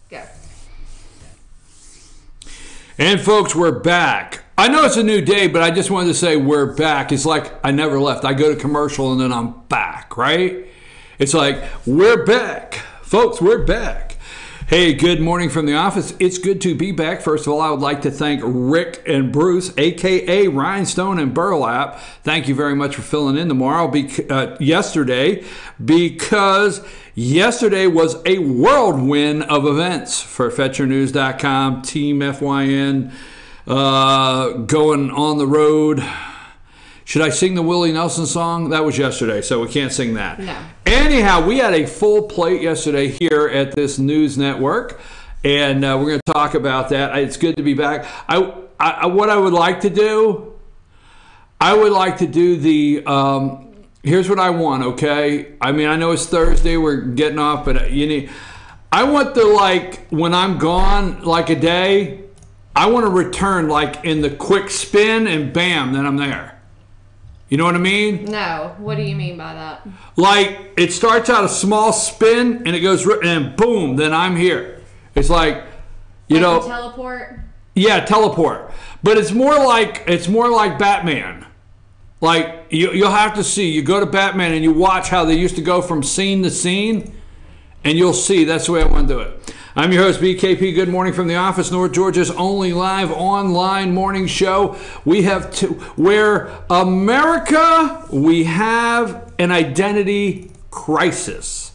Go. And folks, we're back. I know it's a new day, but I just wanted to say we're back. It's like I never left. I go to commercial and then I'm back, right? It's like we're back. Folks, we're back. Hey, good morning from the office. It's good to be back. First of all, I would like to thank Rick and Bruce, a.k.a. Rhinestone and Burlap. Thank you very much for filling in yesterday, because yesterday was a whirlwind of events for FetcherNews.com, Team FYN, going on the road. Should I sing the Willie Nelson song? That was yesterday, so we can't sing that. No. Anyhow, we had a full plate yesterday here at this news network, and we're going to talk about that. It's good to be back. What I would like to do, the here's what I want, okay? I mean, I know it's Thursday, we're getting off, but I want the, like, when I'm gone, like a day, I want to return, like, in the quick spin, and bam, then I'm there. You know what I mean? No. What do you mean by that? Like, it starts out a small spin, and it goes, and boom, then I'm here. It's like, you know. Teleport? Yeah, teleport. But it's more like Batman. Like, you'll have to see. You go to Batman and you watch how they used to go from scene to scene, and you'll see. That's the way I want to do it. I'm your host, BKP. Good morning from the office, North Georgia's only live online morning show. We have where America, we have an identity crisis.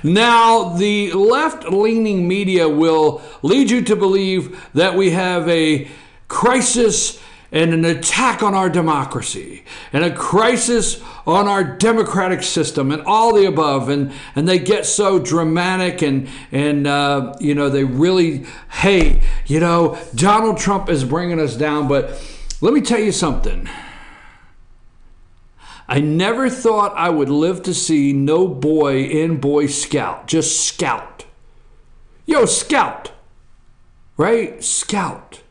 Now, the left-leaning media will lead you to believe that we have a crisis and an attack on our democracy, and a crisis on our democratic system, and all the above, and they get so dramatic, and they really, hey, Donald Trump is bringing us down. But let me tell you something. I never thought I would live to see no boy in Boy Scout, just Scout. Yo, Scout, right? Scout.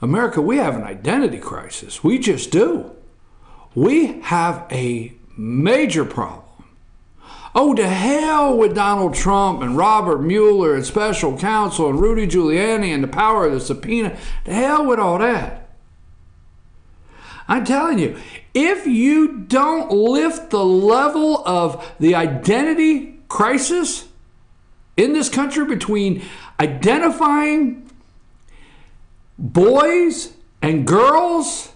America, we have an identity crisis. We just do. We have a major problem. Oh, to hell with Donald Trump and Robert Mueller and special counsel and Rudy Giuliani and the power of the subpoena. To hell with all that. I'm telling you, if you don't lift the level of the identity crisis in this country between identifying boys and girls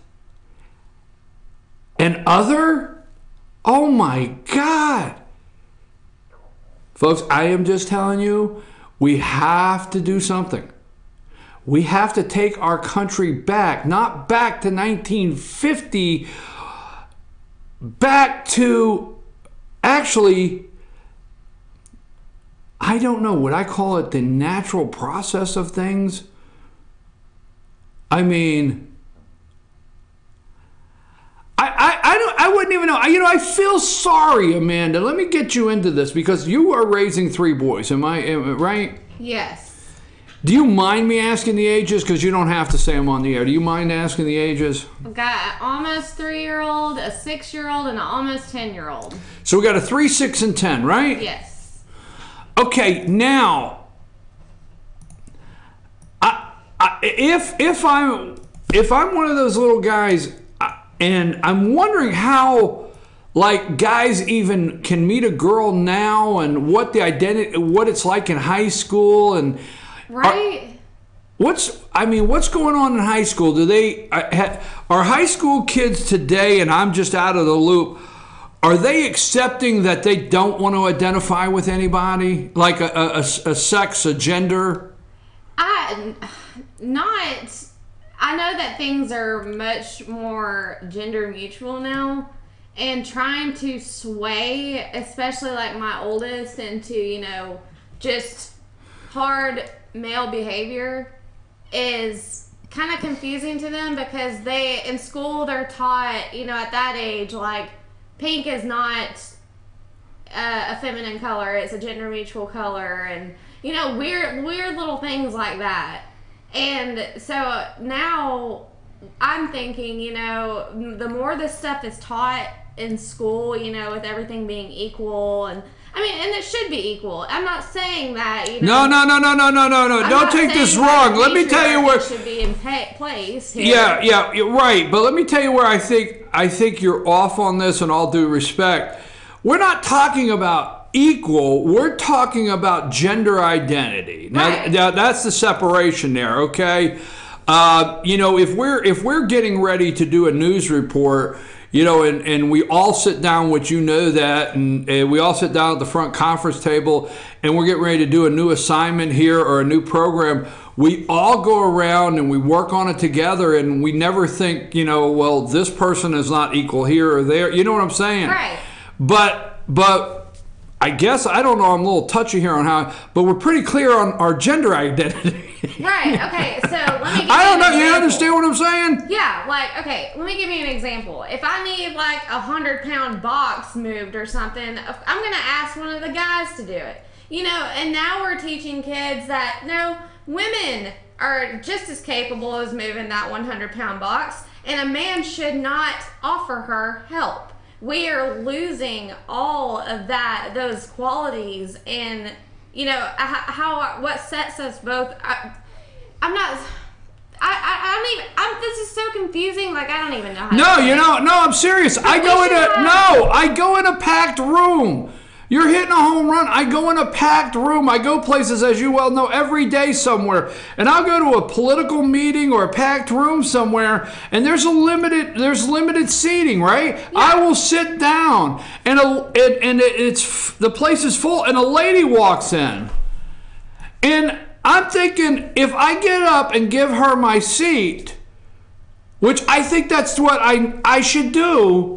and other, oh my God. Folks, I am just telling you, we have to do something. We have to take our country back, not back to 1950, back to, actually, I don't know, would I call it the natural process of things? I mean, I wouldn't even know. I feel sorry, Amanda. Let me get you into this, because you are raising 3 boys. Am I right? Yes. Do you mind me asking the ages? Because you don't have to say them on the air. Do you mind asking the ages? I've got an almost 3-year-old, a 6-year-old, and an almost 10-year-old. So we got a 3, 6, and 10, right? Yes. Okay, now, if I'm one of those little guys, and I'm wondering how, like, guys even can meet a girl now, and what the identity, what it's like in high school, and right. What's going on in high school? Are high school kids today, and I'm just out of the loop, are they accepting that they don't want to identify with anybody, like a sex, a gender? I know that things are much more gender mutual now, and trying to sway, especially like my oldest, into, just hard male behavior is kind of confusing to them, because in school they're taught, at that age, like, pink is not a feminine color, it's a gender mutual color, and weird little things like that. And so now I'm thinking, the more this stuff is taught in school, with everything being equal, and it should be equal. I'm not saying that, No. Don't take this wrong. Let me tell you where should be in place here. Yeah, you're right. But let me tell you where I think you're off on this, in all due respect. We're not talking about equal. We're talking about gender identity. Now that's the separation there, okay? If we're getting ready to do a news report, and we all sit down, which that, and we all sit down at the front conference table, and we're getting ready to do a new assignment here or a new program, we all go around and we work on it together, and we never think, well, this person is not equal here or there. You know what I'm saying? Right. But I guess, I don't know, I'm a little touchy here on how, but we're pretty clear on our gender identity. Right, okay, so let me give I don't know, you you understand what I'm saying? Yeah, let me give you an example. If I need, 100-pound box moved or something, I'm going to ask one of the guys to do it. And now we're teaching kids that, no, women are just as capable as moving that 100-pound box, and a man should not offer her help. We are losing all of those qualities, and what sets us both. This is so confusing. I don't even know how. No, I'm serious. I go in a packed room. You're hitting a home run. I go in a packed room. I go places, as you well know, every day somewhere. And I'll go to a political meeting or a packed room somewhere, and there's limited seating, right? Yeah. I will sit down, and it's the place is full, and a lady walks in. And I'm thinking, if I get up and give her my seat, which I think that's what I should do,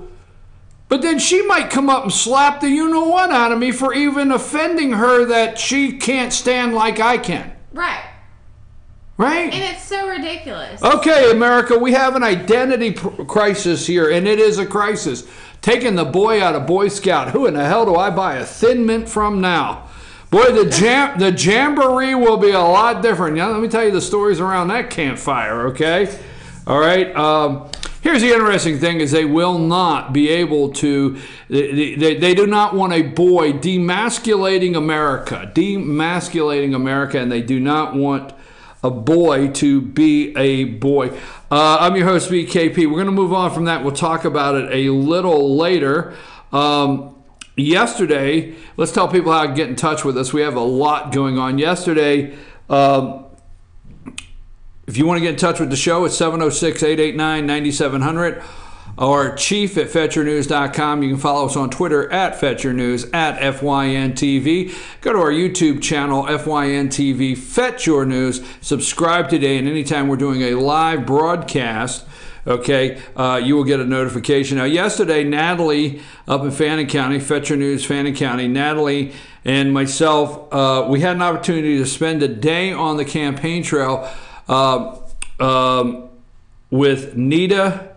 but then she might come up and slap the you-know-what out of me for even offending her that she can't stand like I can. Right. Right? And it's so ridiculous. Okay, America, we have an identity crisis here, and it is a crisis. Taking the boy out of Boy Scout. Who in the hell do I buy a Thin Mint from now? Boy, the jamboree will be a lot different. Let me tell you the stories around that campfire, okay? All right. Here's the interesting thing is they will not be able to, they do not want a boy demasculating America, and they do not want a boy to be a boy. I'm your host, BKP. We're going to move on from that. We'll talk about it a little later. Yesterday, let's tell people how to get in touch with us. We have a lot going on. Yesterday, if you want to get in touch with the show, it's 706-889-9700 or chief@fetchernews.com. You can follow us on Twitter @FetcherNews, @FYNTV. Go to our YouTube channel, FYNTV, Fetch Your News. Subscribe today, and anytime we're doing a live broadcast, okay, you will get a notification. Now, yesterday, Natalie up in Fannin County, Fetch Your News, Fannin County, Natalie and myself, we had an opportunity to spend a day on the campaign trail with Nita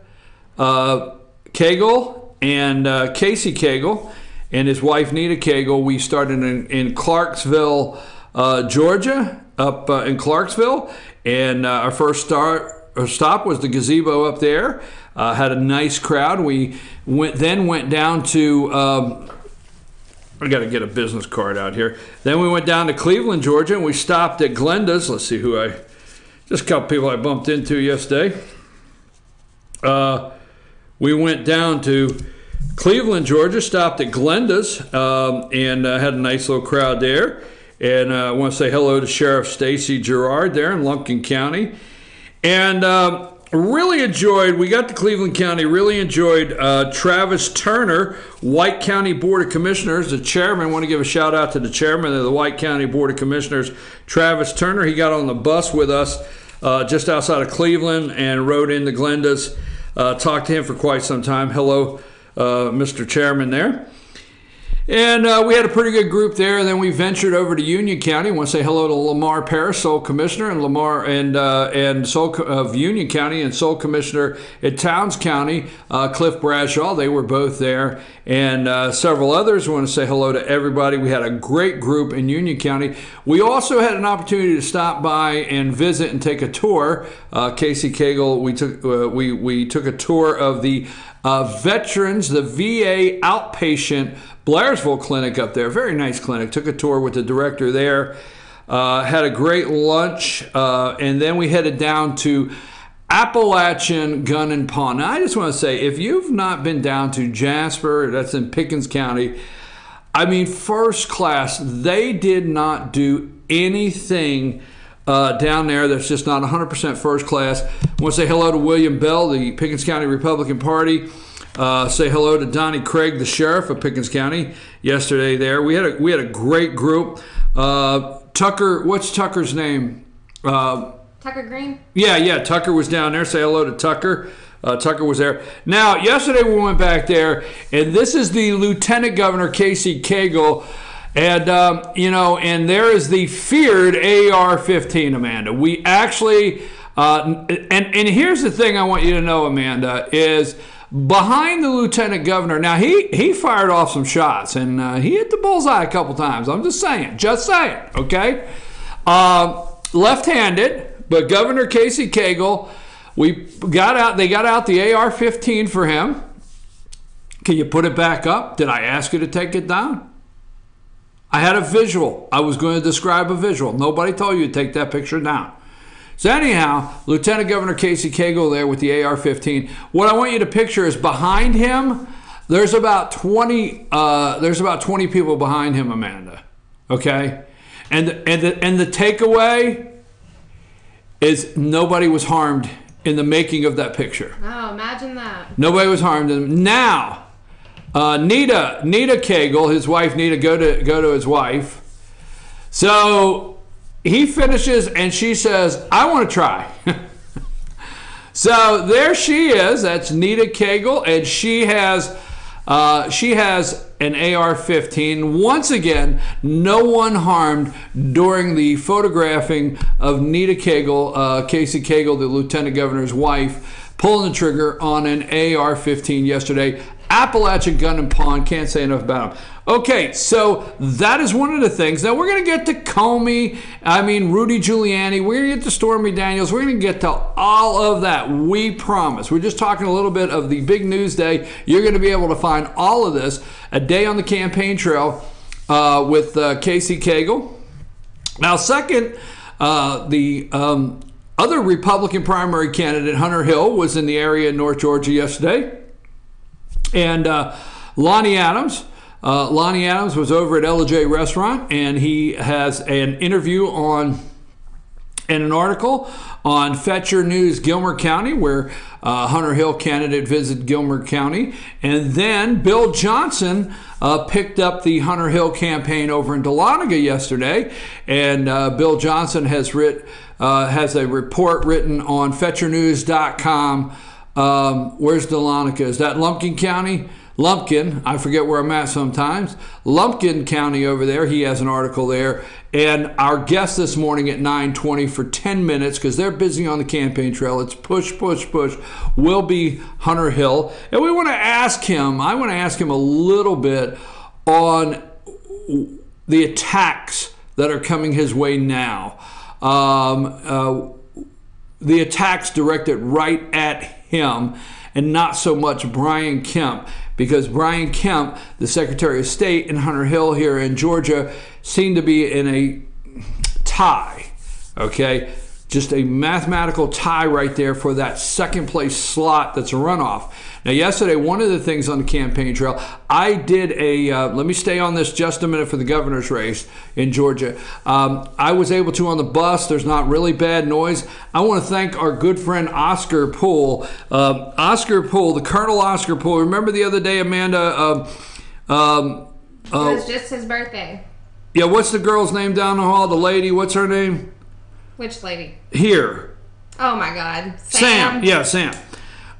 Cagle and Casey Cagle and his wife Nita Cagle. We started in Clarksville, Georgia, up in Clarksville, and our first stop was the gazebo up there. Had a nice crowd. We went down to I got to get a business card out here. Then we went down to Cleveland, Georgia, and we stopped at Glenda's. Let's see just a couple people I bumped into yesterday. We went down to Cleveland, Georgia, stopped at Glenda's, and had a nice little crowd there. And I want to say hello to Sheriff Stacy Gerard there in Lumpkin County. And really enjoyed, we got to Cleveland County, really enjoyed Travis Turner, White County Board of Commissioners, the chairman. I want to give a shout out to the chairman of the White County Board of Commissioners, Travis Turner. He got on the bus with us just outside of Cleveland and rode into Glenda's. Talked to him for quite some time. Hello, Mr. Chairman there. And we had a pretty good group there. And then we ventured over to Union County. I want to say hello to Lamar Parrish, Sole Commissioner, and Lamar and Sole of Union County, and Sole Commissioner at Towns County, Cliff Bradshaw. They were both there, and several others. I want to say hello to everybody. We had a great group in Union County. We also had an opportunity to stop by and visit and take a tour. Casey Cagle, we took a tour of the veterans, the VA outpatient Blairsville clinic up there. Very nice clinic. Took a tour with the director there. Had a great lunch. And then we headed down to Appalachian Gun and Pawn. Now, I just want to say, if you've not been down to Jasper, that's in Pickens County, I mean, first class. They did not do anything down there that's just not 100% first class. I want to say hello to William Bell, the Pickens County Republican Party. Say hello to Donnie Craig, the sheriff of Pickens County, yesterday there. We had a great group. Tucker, what's Tucker's name? Tucker Green? Yeah, Tucker was down there. Say hello to Tucker. Tucker was there. Now, yesterday we went back there, and this is the Lieutenant Governor, Casey Cagle. And, and there is the feared AR-15, Amanda. We actually, and here's the thing I want you to know, Amanda, is behind the Lieutenant Governor. Now, he fired off some shots, and he hit the bullseye a couple times. I'm just saying, okay? Left-handed, but Governor Casey Cagle, they got out the AR-15 for him. Can you put it back up? Did I ask you to take it down? I had a visual. I was going to describe a visual. Nobody told you to take that picture down. So anyhow, Lieutenant Governor Casey Cagle there with the AR-15. What I want you to picture is behind him, there's about 20 people behind him, Amanda. Okay? And the takeaway is nobody was harmed in the making of that picture. Oh, imagine that. Nobody was harmed. Now, Nita Cagle, his wife Nita, go to his wife. So he finishes and she says, I want to try. So there she is. That's Nita Cagle, and she has an AR-15. Once again, no one harmed during the photographing of Nita Cagle, Casey Cagle, the Lieutenant Governor's wife, pulling the trigger on an AR-15 yesterday. Appalachian Gun and Pawn, can't say enough about them. Okay, so that is one of the things. Now we're going to get to Comey, Rudy Giuliani, we're going to get to Stormy Daniels, we're going to get to all of that, we promise. We're just talking a little bit of the big news day. You're going to be able to find all of this, a day on the campaign trail with Casey Cagle. Now second, the other Republican primary candidate, Hunter Hill, was in the area in North Georgia yesterday. And Lonnie Adams was over at LJ Restaurant, and he has an interview and an article on Fetcher News Gilmer County, where Hunter Hill candidate visited Gilmer County. And then Bill Johnson picked up the Hunter Hill campaign over in Dahlonega yesterday, and Bill Johnson has a report written on FetcherNews.com. Where's Dahlonega? Is that Lumpkin County? Lumpkin, I forget where I'm at sometimes. Lumpkin County over there, he has an article there. And our guest this morning at 9:20 for 10 minutes, because they're busy on the campaign trail, it's push, will be Hunter Hill. And I want to ask him a little bit on the attacks that are coming his way now. The attacks directed right at him and not so much Brian Kemp, because Brian Kemp, the Secretary of State, and Hunter Hill here in Georgia seem to be in a tie, okay? Just a mathematical tie right there for that second place slot that's a runoff. Now, yesterday, one of the things on the campaign trail, I did let me stay on this just a minute for the governor's race in Georgia. I was able to on the bus. There's not really bad noise. I want to thank our good friend Oscar Poole. The Colonel Oscar Poole. Remember the other day, Amanda? It was just his birthday. Yeah, what's the girl's name down the hall? The lady, what's her name? Which lady? Here. Oh, my God. Sam. Yeah, Sam.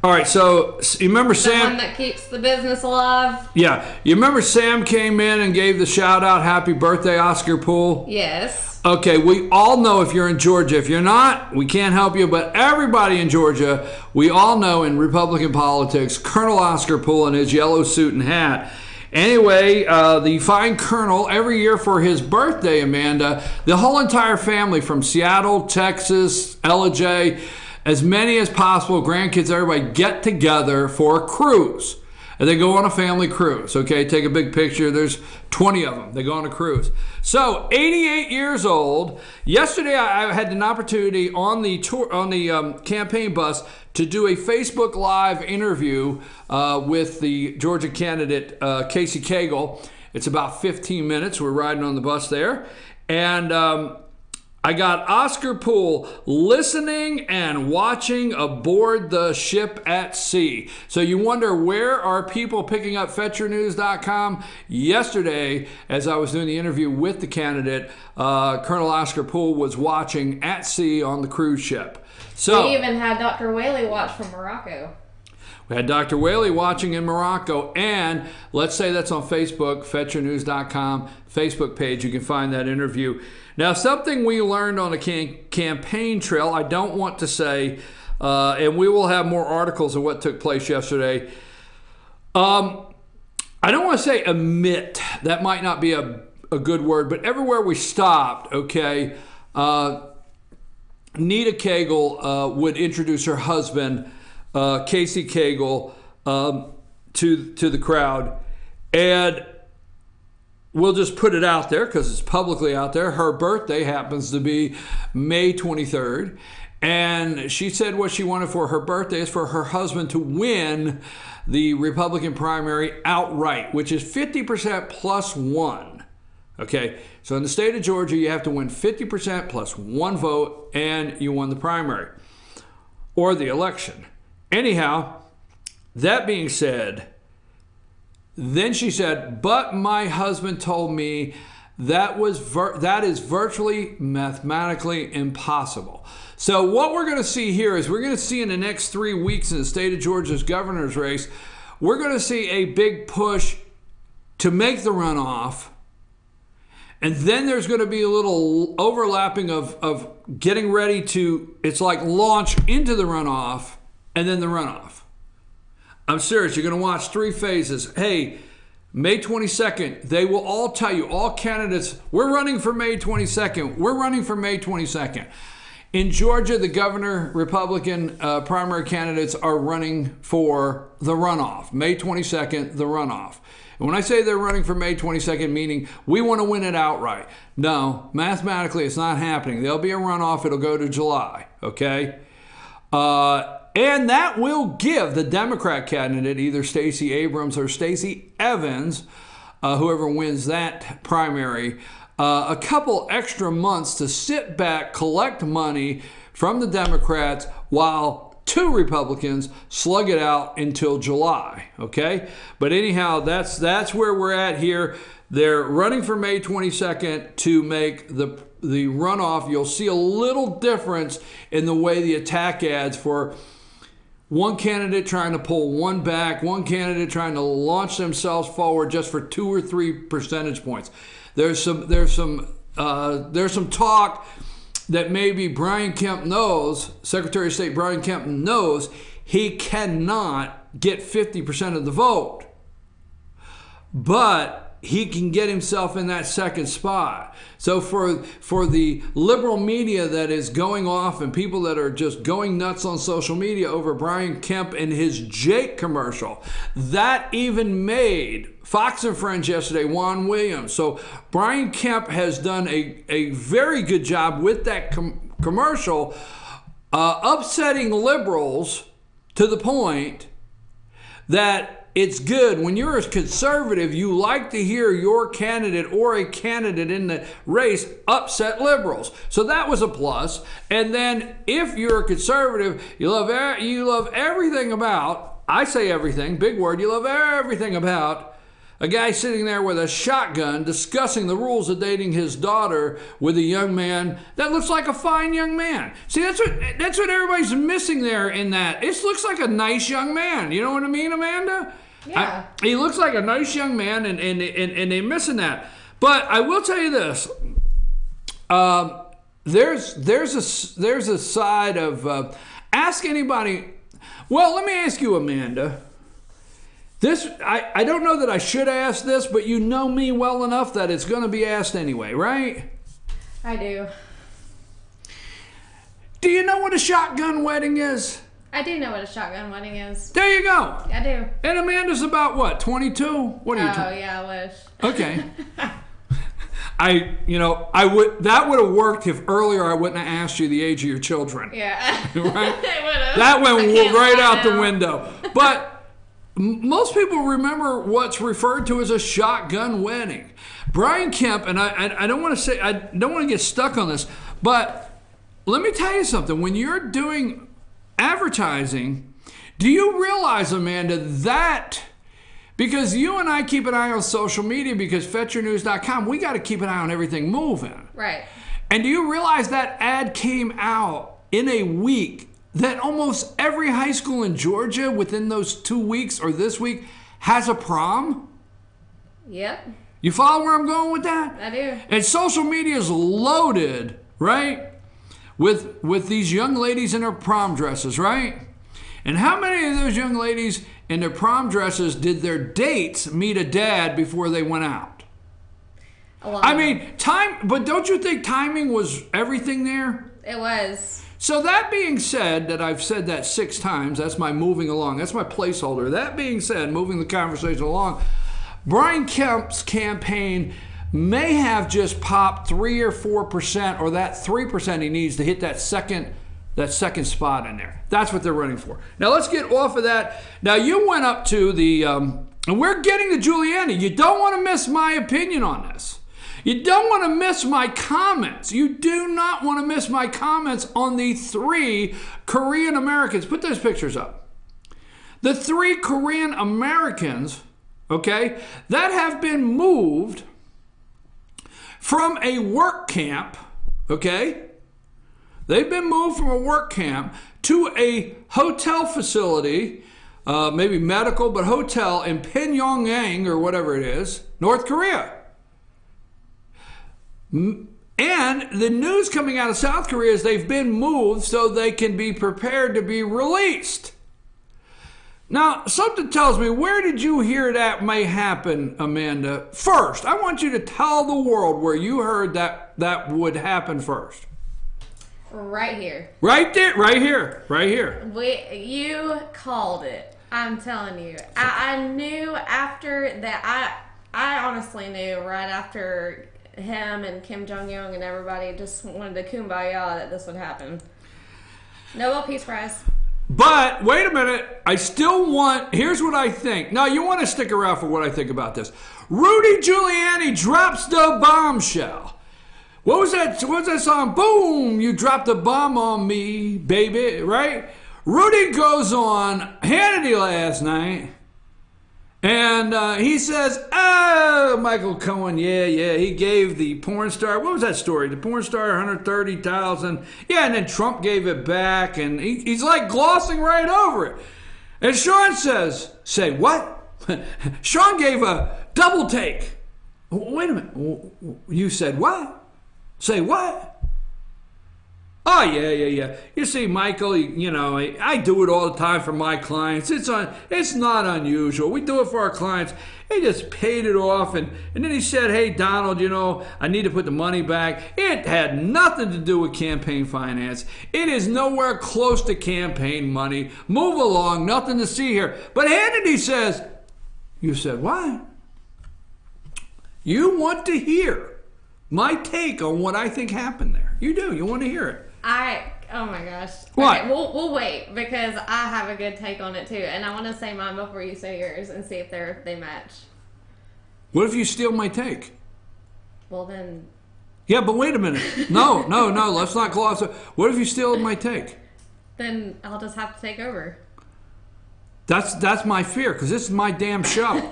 All right, so you remember The Sam? one that keeps the business alive. Yeah, you remember Sam came in and gave the shout out, "Happy birthday, Oscar Poole." Yes. Okay, we all know if you're in Georgia. If you're not, we can't help you. But everybody in Georgia, we all know in Republican politics, Colonel Oscar Poole in his yellow suit and hat. Anyway, the fine colonel, every year for his birthday, Amanda, the whole entire family from Seattle, Texas, LJ, as many as possible, grandkids, everybody get together for a cruise. And they go on a family cruise, okay? Take a big picture. There's 20 of them. They go on a cruise. So, 88 years old. Yesterday, I had an opportunity on the tour, on the campaign bus, to do a Facebook Live interview with the Georgia candidate, Casey Cagle. It's about 15 minutes. We're riding on the bus there. And I got Oscar Poole listening and watching aboard the ship at sea. So you wonder, where are people picking up FetcherNews.com? Yesterday, as I was doing the interview with the candidate, Colonel Oscar Poole was watching at sea on the cruise ship. So We even had Dr. Whaley watch from Morocco. we had Dr. Whaley watching in Morocco, and let's say that's on Facebook, FetcherNews.com Facebook page. You can find that interview. Now, something we learned on a campaign trail, I don't want to say, and we will have more articles of what took place yesterday. I don't want to say omit. That might not be a good word, but everywhere we stopped, okay, Nita Cagle would introduce her husband, Casey Cagle, to the crowd. And we'll just put it out there because it's publicly out there. Her birthday happens to be May 23rd. And she said what she wanted for her birthday is for her husband to win the Republican primary outright, which is 50% plus one. Okay, so in the state of Georgia, you have to win 50% plus one vote, and you won the primary or the election. Anyhow, that being said, then she said, but my husband told me that is virtually mathematically impossible. So what we're going to see here is we're going to see in the next 3 weeks in the state of Georgia's governor's race, we're going to see a big push to make the runoff. And then there's going to be a little overlapping of getting ready to, it's like launch into the runoff and then the runoff. I'm serious. You're going to watch 3 phases. Hey, May 22nd, they will all tell you, all candidates, we're running for May 22nd. We're running for May 22nd. In Georgia, the governor Republican primary candidates are running for the runoff. May 22nd, the runoff. And when I say they're running for May 22nd, meaning we want to win it outright. No, mathematically, it's not happening. There'll be a runoff. It'll go to July, okay? And that will give the Democrat candidate, either Stacey Abrams or Stacey Evans, whoever wins that primary, a couple extra months to sit back, collect money from the Democrats while 2 Republicans slug it out until July, okay? But anyhow, that's where we're at here. They're running for May 22nd to make the runoff. You'll see a little difference in the way the attack ads for one candidate trying to pull one back, one candidate trying to launch themselves forward just for 2 or 3 percentage points. There's some talk that maybe Brian Kemp knows, Secretary of State Brian Kemp knows, he cannot get 50% of the vote. But he can get himself in that second spot. So for the liberal media that is going off and people that are just going nuts on social media over Brian Kemp and his Jake commercial, that even made Fox and Friends yesterday, Juan Williams. So Brian Kemp has done a very good job with that commercial, upsetting liberals to the point that it's good. When you're a conservative, you like to hear your candidate or a candidate in the race upset liberals. So that was a plus. And then if you're a conservative, you love everything about, I say everything, big word, you love everything about A guy sitting there with a shotgun discussing the rules of dating his daughter with a young man that looks like a fine young man. See, that's what everybody's missing there in that. It looks like a nice young man. You know what I mean, Amanda? Yeah. He looks like a nice young man, and they're missing that. But I will tell you this. There's a side of ask anybody. Well, let me ask you, Amanda. This I don't know that I should ask this, but you know me well enough that it's going to be asked anyway, right? I do. Do you know what a shotgun wedding is? I do know what a shotgun wedding is. There you go. I do. And Amanda's about what, 22? What are you? Oh yeah, I wish. Okay. I would. That would have worked if earlier I wouldn't have asked you the age of your children. Yeah. Right. It would've. That went right out the now. window. But most people remember what's referred to as a shotgun wedding. Brian Kemp, and I don't want to get stuck on this, but let me tell you something. When you're doing advertising, do you realize, Amanda, that because you and I keep an eye on social media because FetcherNews.com, we got to keep an eye on everything moving. Right. And do you realize that ad came out in a week that almost every high school in Georgia within those 2 weeks or this week has a prom? Yep. You follow where I'm going with that? I do. And social media is loaded, right, with these young ladies in their prom dresses, right? And how many of those young ladies in their prom dresses did their dates meet a dad before they went out? A lot. I mean, but don't you think timing was everything there? It was. So that being said, that I've said that 6 times, that's my moving along, that's my placeholder. That being said, moving the conversation along, Brian Kemp's campaign may have just popped 3 or 4%, or that 3% he needs to hit that second spot in there. That's what they're running for. Now let's get off of that. Now you went up to the, and we're getting to Giuliani. You don't want to miss my opinion on this. You don't want to miss my comments. You do not want to miss my comments on the 3 Korean Americans. Put those pictures up. The 3 Korean Americans, okay, that have been moved from a work camp, okay? They've been moved from a work camp to a hotel facility, maybe medical, but hotel in Pyongyang or whatever it is, North Korea. And the news coming out of South Korea is they've been moved so they can be prepared to be released. Now, something tells me, where did you hear that may happen, Amanda? First, I want you to tell the world where you heard that would happen first. Right here. Right there, right here, right here. You called it. I'm telling you. I knew after that. I honestly knew right after him and Kim Jong-un and everybody just wanted to kumbaya that this would happen. Nobel Peace Prize. But wait a minute, I still want, here's what I think. Now you want to stick around for what I think about this. Rudy Giuliani drops the bombshell. What was that song? Boom, you dropped the bomb on me, baby, right? Rudy goes on Hannity last night, and he says, oh, Michael Cohen, yeah, he gave the porn star, what was that story? The porn star $130,000. Yeah, and then Trump gave it back, and he's like glossing right over it. And Sean says, say what? Sean gave a double take. Wait a minute, you said what? Say what? Oh, yeah. You see, Michael, I do it all the time for my clients. It's not unusual. We do it for our clients. He just paid it off, and then he said, hey, Donald, I need to put the money back. It had nothing to do with campaign finance. It is nowhere close to campaign money. Move along, nothing to see here. But Hannity says, you said what? You want to hear my take on what I think happened there. You do. You want to hear it. Oh my gosh. What? Okay, we'll wait because I have a good take on it too, and I want to say mine before you say yours and see if they match. What if you steal my take? Well then. Yeah, but wait a minute. No. Let's not gloss it. What if you steal my take? Then I'll just have to take over. That's my fear because this is my damn show.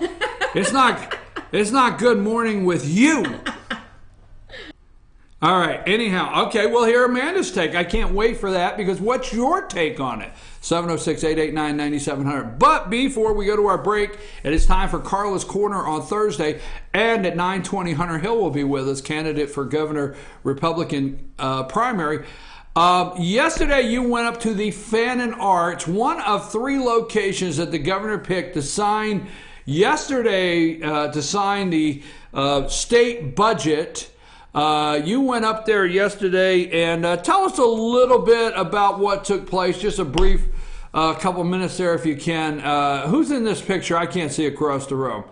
It's not. It's not good morning with you. All right. Anyhow, okay, we'll hear Amanda's take. I can't wait for that because what's your take on it? 706-889-9700. But before we go to our break, it is time for Carla's Corner on Thursday. And at 9:20, Hunter Hill will be with us, candidate for governor, Republican primary. Yesterday, you went up to the Fannin Arch, one of 3 locations that the governor picked to sign yesterday, to sign the state budget. You went up there yesterday, and tell us a little bit about what took place. Just a brief couple minutes there, if you can. Who's in this picture? I can't see across the room.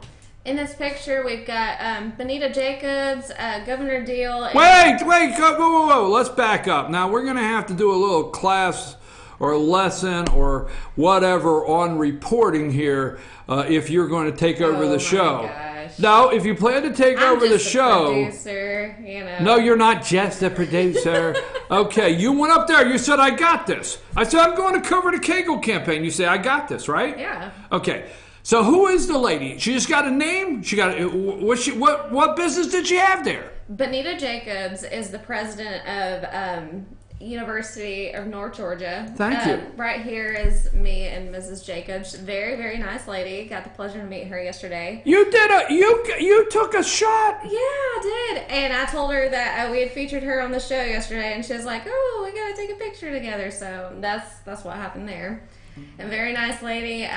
In this picture, we've got Benita Jacobs, Governor Deal. Wait, whoa. Let's back up. Now, we're going to have to do a little class or lesson or whatever on reporting here if you're going to take over the show. Gosh. No, if you plan to take over the show. Producer, you know. No, you're not just a producer. Okay, you went up there. You said, I got this. I said, I'm going to cover the Kegel campaign. You say, I got this, right? Yeah. Okay. So who is the lady? She just got a name? She got what business did she have there? Benita Jacobs is the president of University of North Georgia. Thank you. Right here is me and Mrs. Jacobs. Very, very nice lady. Got the pleasure to meet her yesterday. You took a shot? Yeah, I did. And I told her that we had featured her on the show yesterday, and she was like, "Oh, we gotta take a picture together." So that's what happened there. A very nice lady.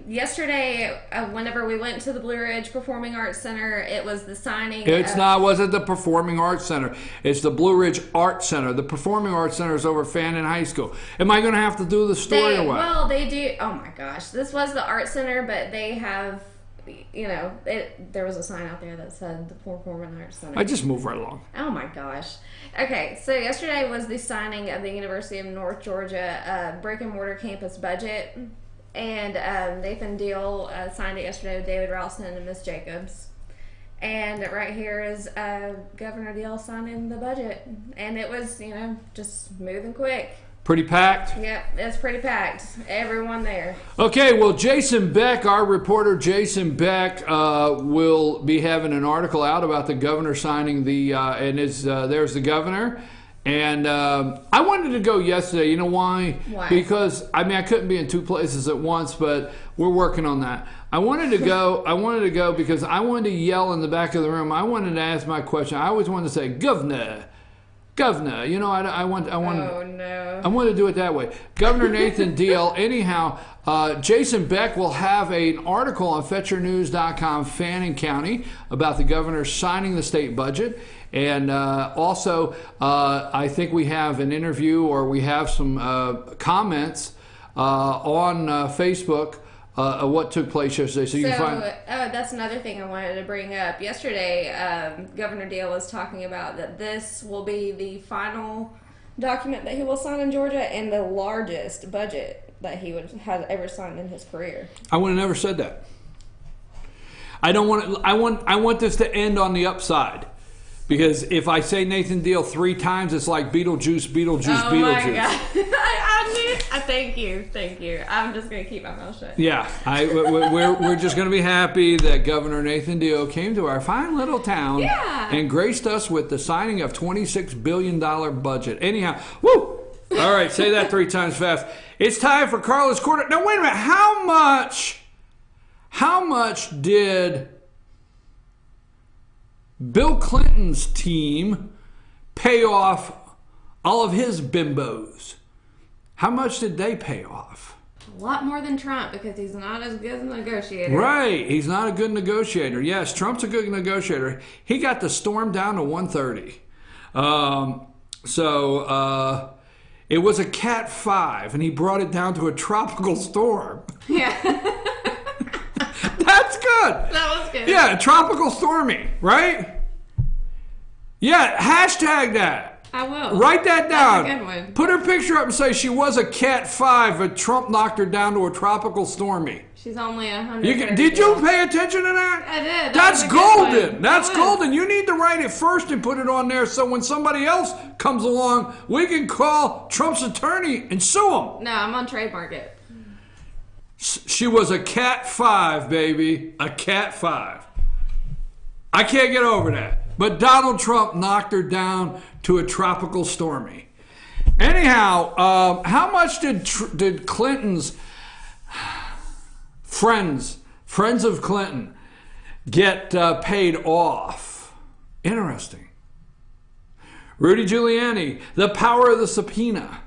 Yesterday, whenever we went to the Blue Ridge Performing Arts Center, it was the signing. Wasn't the Performing Arts Center. It's the Blue Ridge Art Center. The Performing Arts Center is over Fannin High School. Am I going to have to do the story or what? Well, they do. Oh my gosh. This was the Art Center, but they have, there was a sign out there that said the Performing Arts Center. I just moved right along. Oh my gosh. Okay, so yesterday was the signing of the University of North Georgia brick and mortar campus budget. And Nathan Deal signed it yesterday with David Ralston and Miss Jacobs. And right here is Governor Deal signing the budget. And it was, just smooth and quick. Pretty packed? Yep, it's pretty packed. Everyone there. Okay, well, Jason Beck, our reporter Jason Beck, will be having an article out about the governor signing there's the governor. And I wanted to go yesterday. You know why? Why? Because, I couldn't be in 2 places at once, but we're working on that. I wanted to go because I wanted to yell in the back of the room. I wanted to ask my question. I always wanted to say, Governor. I want to do it that way. Governor Nathan Deal. Anyhow, Jason Beck will have an article on FetcherNews.com, Fannin County, about the governor signing the state budget. And also, I think we have an interview or we have some comments on Facebook what took place yesterday. So you can find. That's another thing I wanted to bring up. Yesterday, Governor Deal was talking about that this will be the final document that he will sign in Georgia and the largest budget that he has ever signed in his career. I would have never said that. I don't want. I want this to end on the upside. Because if I say Nathan Deal 3 times, it's like Beetlejuice. Oh my God. I knew. Thank you. I'm just going to keep my mouth shut. Yeah. We're just going to be happy that Governor Nathan Deal came to our fine little town and graced us with the signing of $26 billion budget. Anyhow, woo! All right, say that 3 times fast. It's time for Carla's Corner. Now, wait a minute. How much did Bill Clinton's team pay off all of his bimbos? How much did they pay off? A lot more than Trump because he's not as good a negotiator. Right. He's not a good negotiator. Yes, Trump's a good negotiator. He got the storm down to 130. It was a Cat 5, and he brought it down to a tropical storm. Yeah. That's good. That was good. Yeah, tropical stormy, right? Yeah, hashtag that. I will. Write that down. That's a good one. Put her picture up and say she was a Cat 5, but Trump knocked her down to a tropical stormy. She's only 100. Did you pay attention to that? I did. That's golden. That's golden. You need to write it first and put it on there so when somebody else comes along, we can call Trump's attorney and sue him. No, I'm on trademark it. She was a Cat 5, baby. A Cat 5. I can't get over that. But Donald Trump knocked her down to a tropical stormy. Anyhow, how much did Clinton's friends of Clinton, get paid off? Interesting. Rudy Giuliani, the power of the subpoena.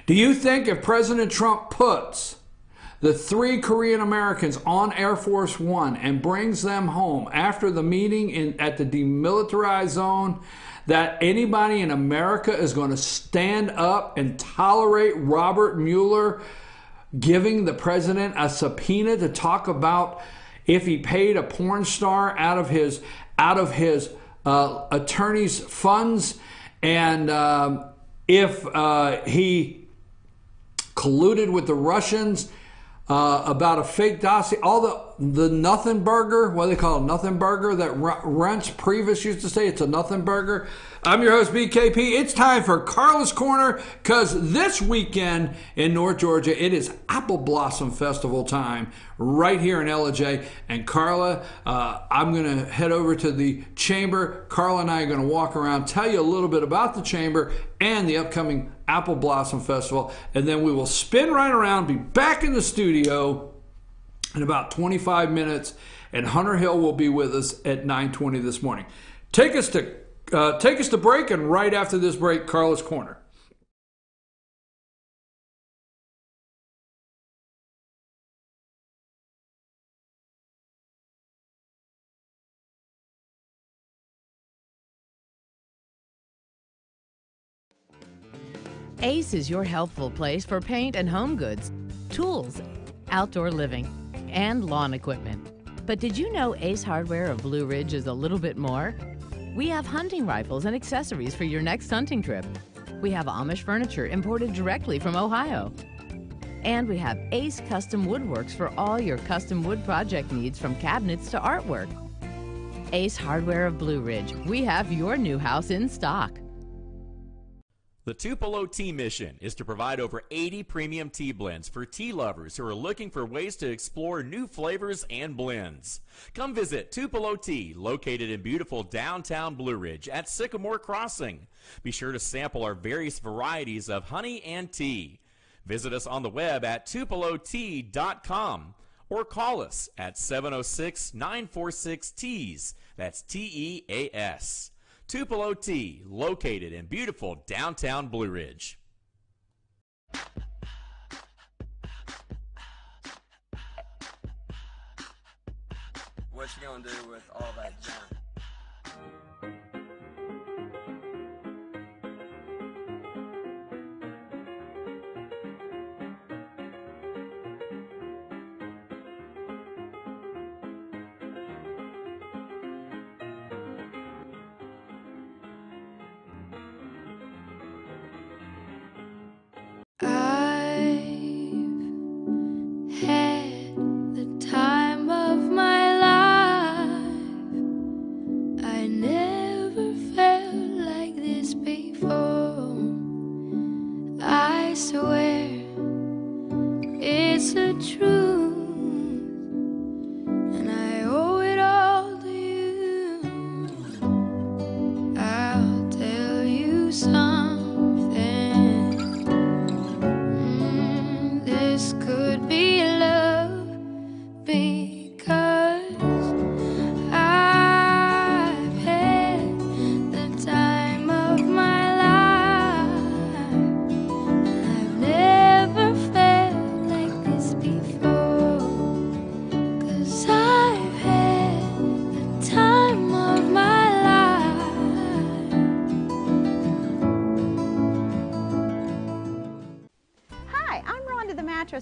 Do you think if President Trump puts the 3 Korean Americans on Air Force One and brings them home after the meeting at the demilitarized zone, that anybody in America is going to stand up and tolerate Robert Mueller giving the president a subpoena to talk about if he paid a porn star out of his attorney's funds, and if he colluded with the Russians about a fake dossier, all the nothing burger, what do they call it, nothing burger, that Reince Priebus used to say, it's a nothing burger. I'm your host, BKP. It's time for Carla's Corner, because this weekend in North Georgia, it is Apple Blossom Festival time right here in LJ. And Carla, I'm going to head over to the chamber. Carla and I are going to walk around, tell you a little bit about the chamber and the upcoming Apple Blossom Festival. And then we will spin right around, be back in the studio in about 25 minutes. And Hunter Hill will be with us at 9:20 this morning. Take us to break, and right after this break, Carla's Corner. Ace is your helpful place for paint and home goods, tools, outdoor living, and lawn equipment. But did you know Ace Hardware of Blue Ridge is a little bit more? We have hunting rifles and accessories for your next hunting trip. We have Amish furniture imported directly from Ohio. And we have Ace Custom Woodworks for all your custom wood project needs, from cabinets to artwork. Ace Hardware of Blue Ridge. We have your new house in stock. The Tupelo Tea mission is to provide over 80 premium tea blends for tea lovers who are looking for ways to explore new flavors and blends. Come visit Tupelo Tea, located in beautiful downtown Blue Ridge at Sycamore Crossing. Be sure to sample our various varieties of honey and tea. Visit us on the web at tupelotea.com or call us at 706-946-TEAS. That's TEAS. Tupelo Tea, located in beautiful downtown Blue Ridge. What you gonna do with all that junk?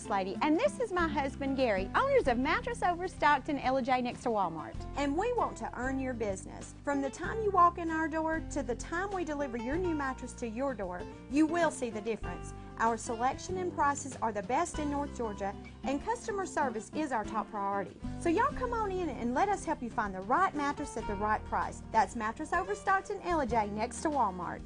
Lady, and this is my husband Gary, owners of Mattress Overstocked in LJ next to Walmart. And we want to earn your business. From the time you walk in our door to the time we deliver your new mattress to your door, you will see the difference. Our selection and prices are the best in North Georgia, and customer service is our top priority. So y'all come on in and let us help you find the right mattress at the right price. That's Mattress Overstocked in LJ next to Walmart.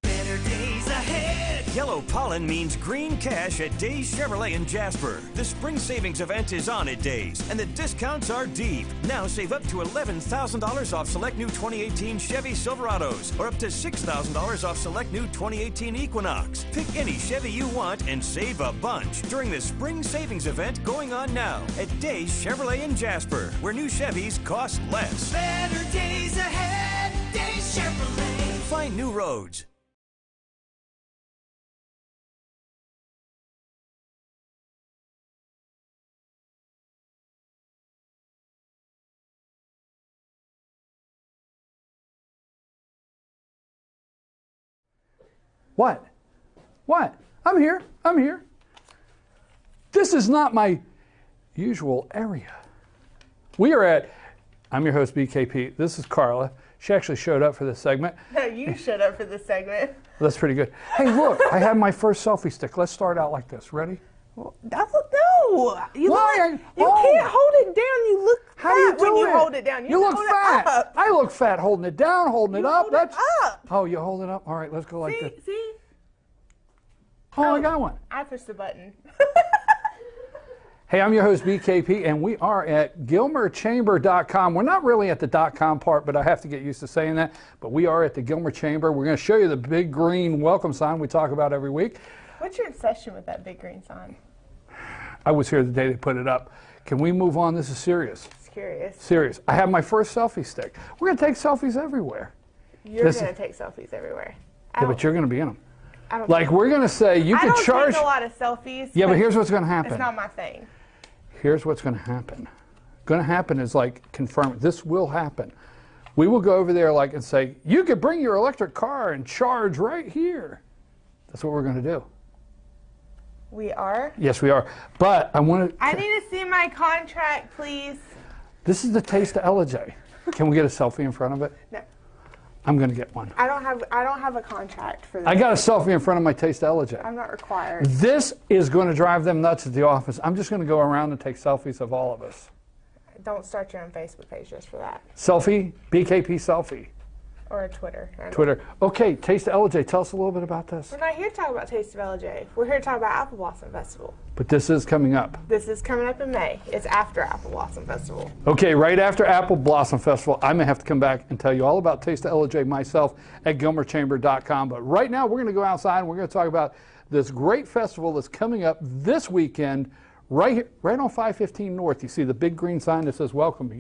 Better days ahead. Yellow pollen means green cash at Days Chevrolet in Jasper. The spring savings event is on at Days, and the discounts are deep. Now save up to $11,000 off select new 2018 Chevy Silverados, or up to $6,000 off select new 2018 Equinox. Pick any Chevy you want and save a bunch during the spring savings event going on now at Days Chevrolet in Jasper, where new Chevys cost less. Better days ahead, Days Chevrolet. Find new roads. What? What? I'm here. I'm here. This is not my usual area. We are at, I'm your host, BKP. This is Carla. She actually showed up for this segment. No, you showed up for this segment. That's pretty good. Hey, look, I have my first selfie stick. Let's start out like this. Ready? No, you Why? Can't hold it down. You look How do you fat do when you it? hold it down. You look hold fat. It up. I look fat holding it down, holding it up. Hold it up. Oh, you hold it up? All right, let's go like this. See? Oh, I got one. I pushed the button. Hey, I'm your host, BKP, and we are at GilmerChamber.com. We're not really at the .com part, but I have to get used to saying that. But we are at the Gilmer Chamber. We're going to show you the big green welcome sign we talk about every week. What's your obsession with that big green sign? I was here the day they put it up. Can we move on? This is serious. It's curious. Serious. I have my first selfie stick. We're going to take selfies everywhere. You're going to take selfies everywhere. Yeah, but you're going to be in them. I don't Like, we're going to say you can charge. I don't take a lot of selfies. Yeah, but here's what's going to happen. It's not my thing. Here's what's going to happen. Going to happen is like confirm. This will happen. We will go over there like and say, you could bring your electric car and charge right here. That's what we're going to do. We are? Yes, we are. But I want to. I need to see my contract, please. This is the Taste of LJ. Can we get a selfie in front of it? No. I'm going to get one. I don't have a contract for this. I got a selfie in front of my Taste of LJ. I'm not required. This is going to drive them nuts at the office. I'm just going to go around and take selfies of all of us. Don't start your own Facebook page just for that. Selfie, BKP selfie. Or a Twitter. Twitter. Okay, Taste of LJ. Tell us a little bit about this. We're not here to talk about Taste of LJ. We're here to talk about Apple Blossom Festival. But this is coming up. This is coming up in May. It's after Apple Blossom Festival. Okay, right after Apple Blossom Festival, I may have to come back and tell you all about Taste of LJ myself at GilmerChamber.com. But right now, we're going to go outside and we're going to talk about this great festival that's coming up this weekend right here, right on 515 North. You see the big green sign that says welcome.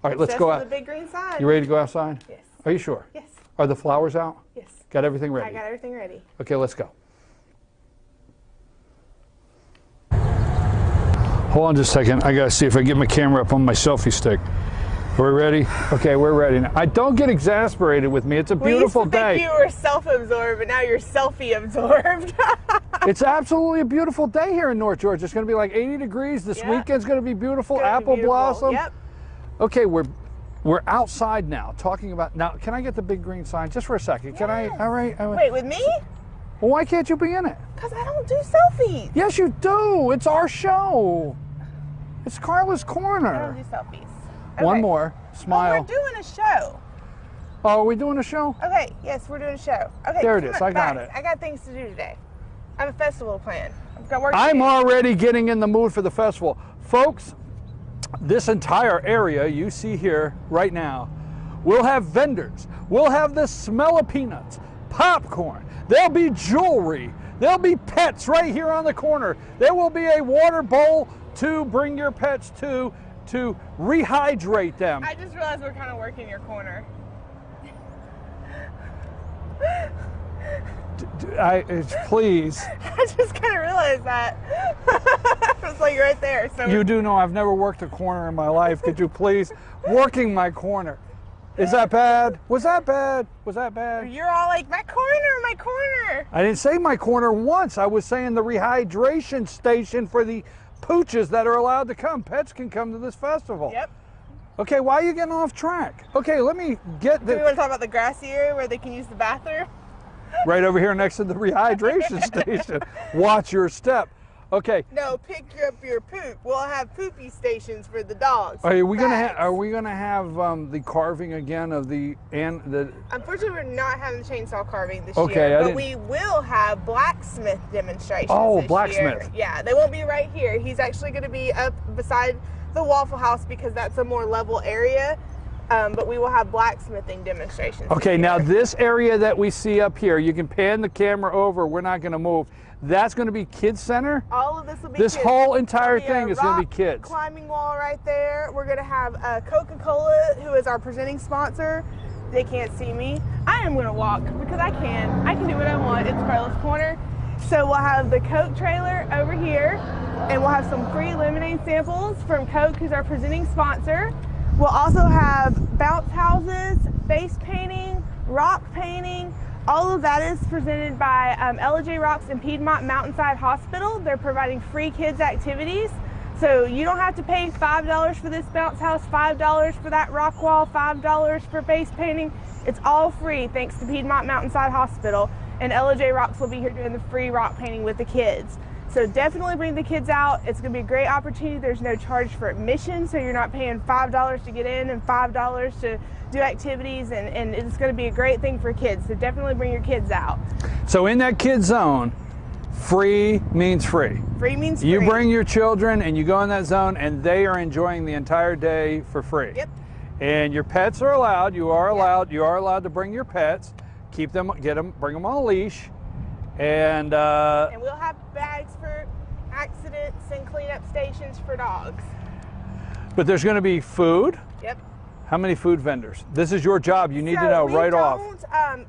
All right, let's go out. The big green sign. You ready to go outside? Yes. Are you sure? Yes. Are the flowers out? Yes. Got everything ready? I got everything ready. Okay, let's go. Hold on just a second. I got to see if I get my camera up on my selfie stick. Are we ready? Okay, we're ready now. Don't get exasperated with me. It's a beautiful day. We used to think you were self-absorbed, but now you're selfie-absorbed. It's absolutely a beautiful day here in North Georgia. It's going to be like 80 degrees. This weekend's going to be beautiful. Apple blossom. Yep. Okay, we're outside now talking about. Now, can I get the big green sign just for a second? Can I? All right. Wait, with me? Well, why can't you be in it? Because I don't do selfies. Yes, you do. It's our show. It's Carla's Corner. I don't do selfies. Okay. One more. Smile. Oh, we're doing a show. Oh, are we doing a show? Okay, yes, we're doing a show. Okay, there it is. I got it. I got things to do today. I have a festival planned. I've got work. I'm already getting in the mood for the festival. Folks, this entire area you see here right now, we'll have vendors. We'll have the smell of peanuts, popcorn. There'll be jewelry. There'll be pets right here on the corner. There will be a water bowl to bring your pets to rehydrate them. I just realized we're kind of working your corner. Please. I just kind of realized that. It's like right there. So you do know I've never worked a corner in my life. Could you please? Working my corner. Is that bad? Was that bad? Was that bad? You're all like, my corner, my corner. I didn't say my corner once. I was saying the rehydration station for the pooches that are allowed to come. Pets can come to this festival. Yep. Okay, why are you getting off track? Okay, let me get the... Do we want to talk about the grassy area where they can use the bathroom? Right over here next to the rehydration station. Watch your step. Okay. No, pick up your poop. We'll have poopy stations for the dogs. Are we gonna have the carving again of the Unfortunately, we're not having the chainsaw carving this Okay, year, but we will have blacksmith demonstrations. Oh, this blacksmith. year. Yeah, they won't be right here. He's actually going to be up beside the Waffle House because that's a more level area. But we will have blacksmithing demonstrations. Okay, now this area that we see up here, you can pan the camera over. We're not going to move. That's going to be kids center. All of this will be. This kids. whole entire There'll thing is going to be kids. Climbing wall right there. We're going to have Coca-Cola, who is our presenting sponsor. They can't see me. I am going to walk because I can. I can do what I want. It's Carlos Corner. So we'll have the Coke trailer over here, and we'll have some free lemonade samples from Coke, who's our presenting sponsor. We'll also have bounce houses, face painting, rock painting. All of that is presented by LJ Rocks and Piedmont Mountainside Hospital. They're providing free kids activities. So you don't have to pay $5 for this bounce house, $5 for that rock wall, $5 for face painting. It's all free thanks to Piedmont Mountainside Hospital. And LJ Rocks will be here doing the free rock painting with the kids. So definitely bring the kids out. It's going to be a great opportunity. There's no charge for admission, so you're not paying $5 to get in and $5 to do activities, and it's going to be a great thing for kids. So definitely bring your kids out. So in that kid zone, free means free. Free means free. You bring your children and you go in that zone and they are enjoying the entire day for free. Yep. And your pets are allowed. You are allowed. You are allowed to bring your pets. Keep them, bring them on a leash. And we'll have bags for accidents and cleanup stations for dogs. But there's going to be food. Yep. How many food vendors? This is your job. You need to know right off.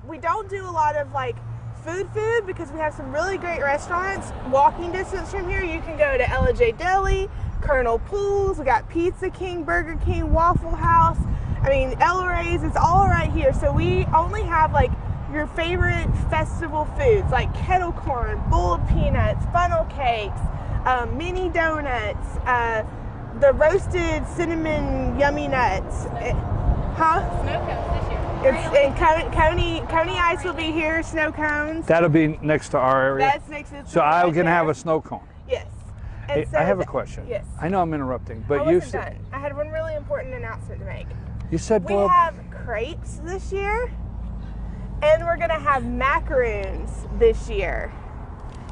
We don't do a lot of like food because we have some really great restaurants. Walking distance from here, you can go to LJ Deli, Colonel Pools. We got Pizza King, Burger King, Waffle House. I mean, El Rey's. It's all right here. So we only have like your favorite festival foods like kettle corn, boiled peanuts, funnel cakes, mini donuts, the roasted cinnamon yummy nuts. Snow cones this year. And Coney Ice will be here, snow cones. That'll be next to our area. That's next to So I can have a snow cone. Yes. Hey, so I have a question. Yes. I know I'm interrupting, but I you wasn't done. I had one really important announcement to make. You said we have crepes this year, and we're gonna have macaroons this year.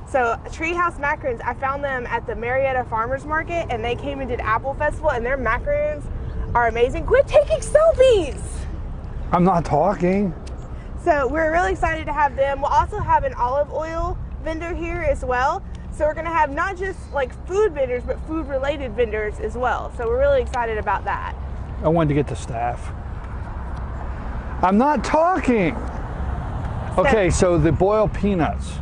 So Treehouse Macaroons, I found them at the Marietta Farmers Market, and they came and did Apple Festival, and their macaroons are amazing. Quit taking selfies! I'm not talking. So we're really excited to have them. We'll also have an olive oil vendor here as well. So we're gonna have not just like food vendors, but food related vendors as well. So we're really excited about that. I wanted to get the staff. I'm not talking. Okay, so the boiled peanuts.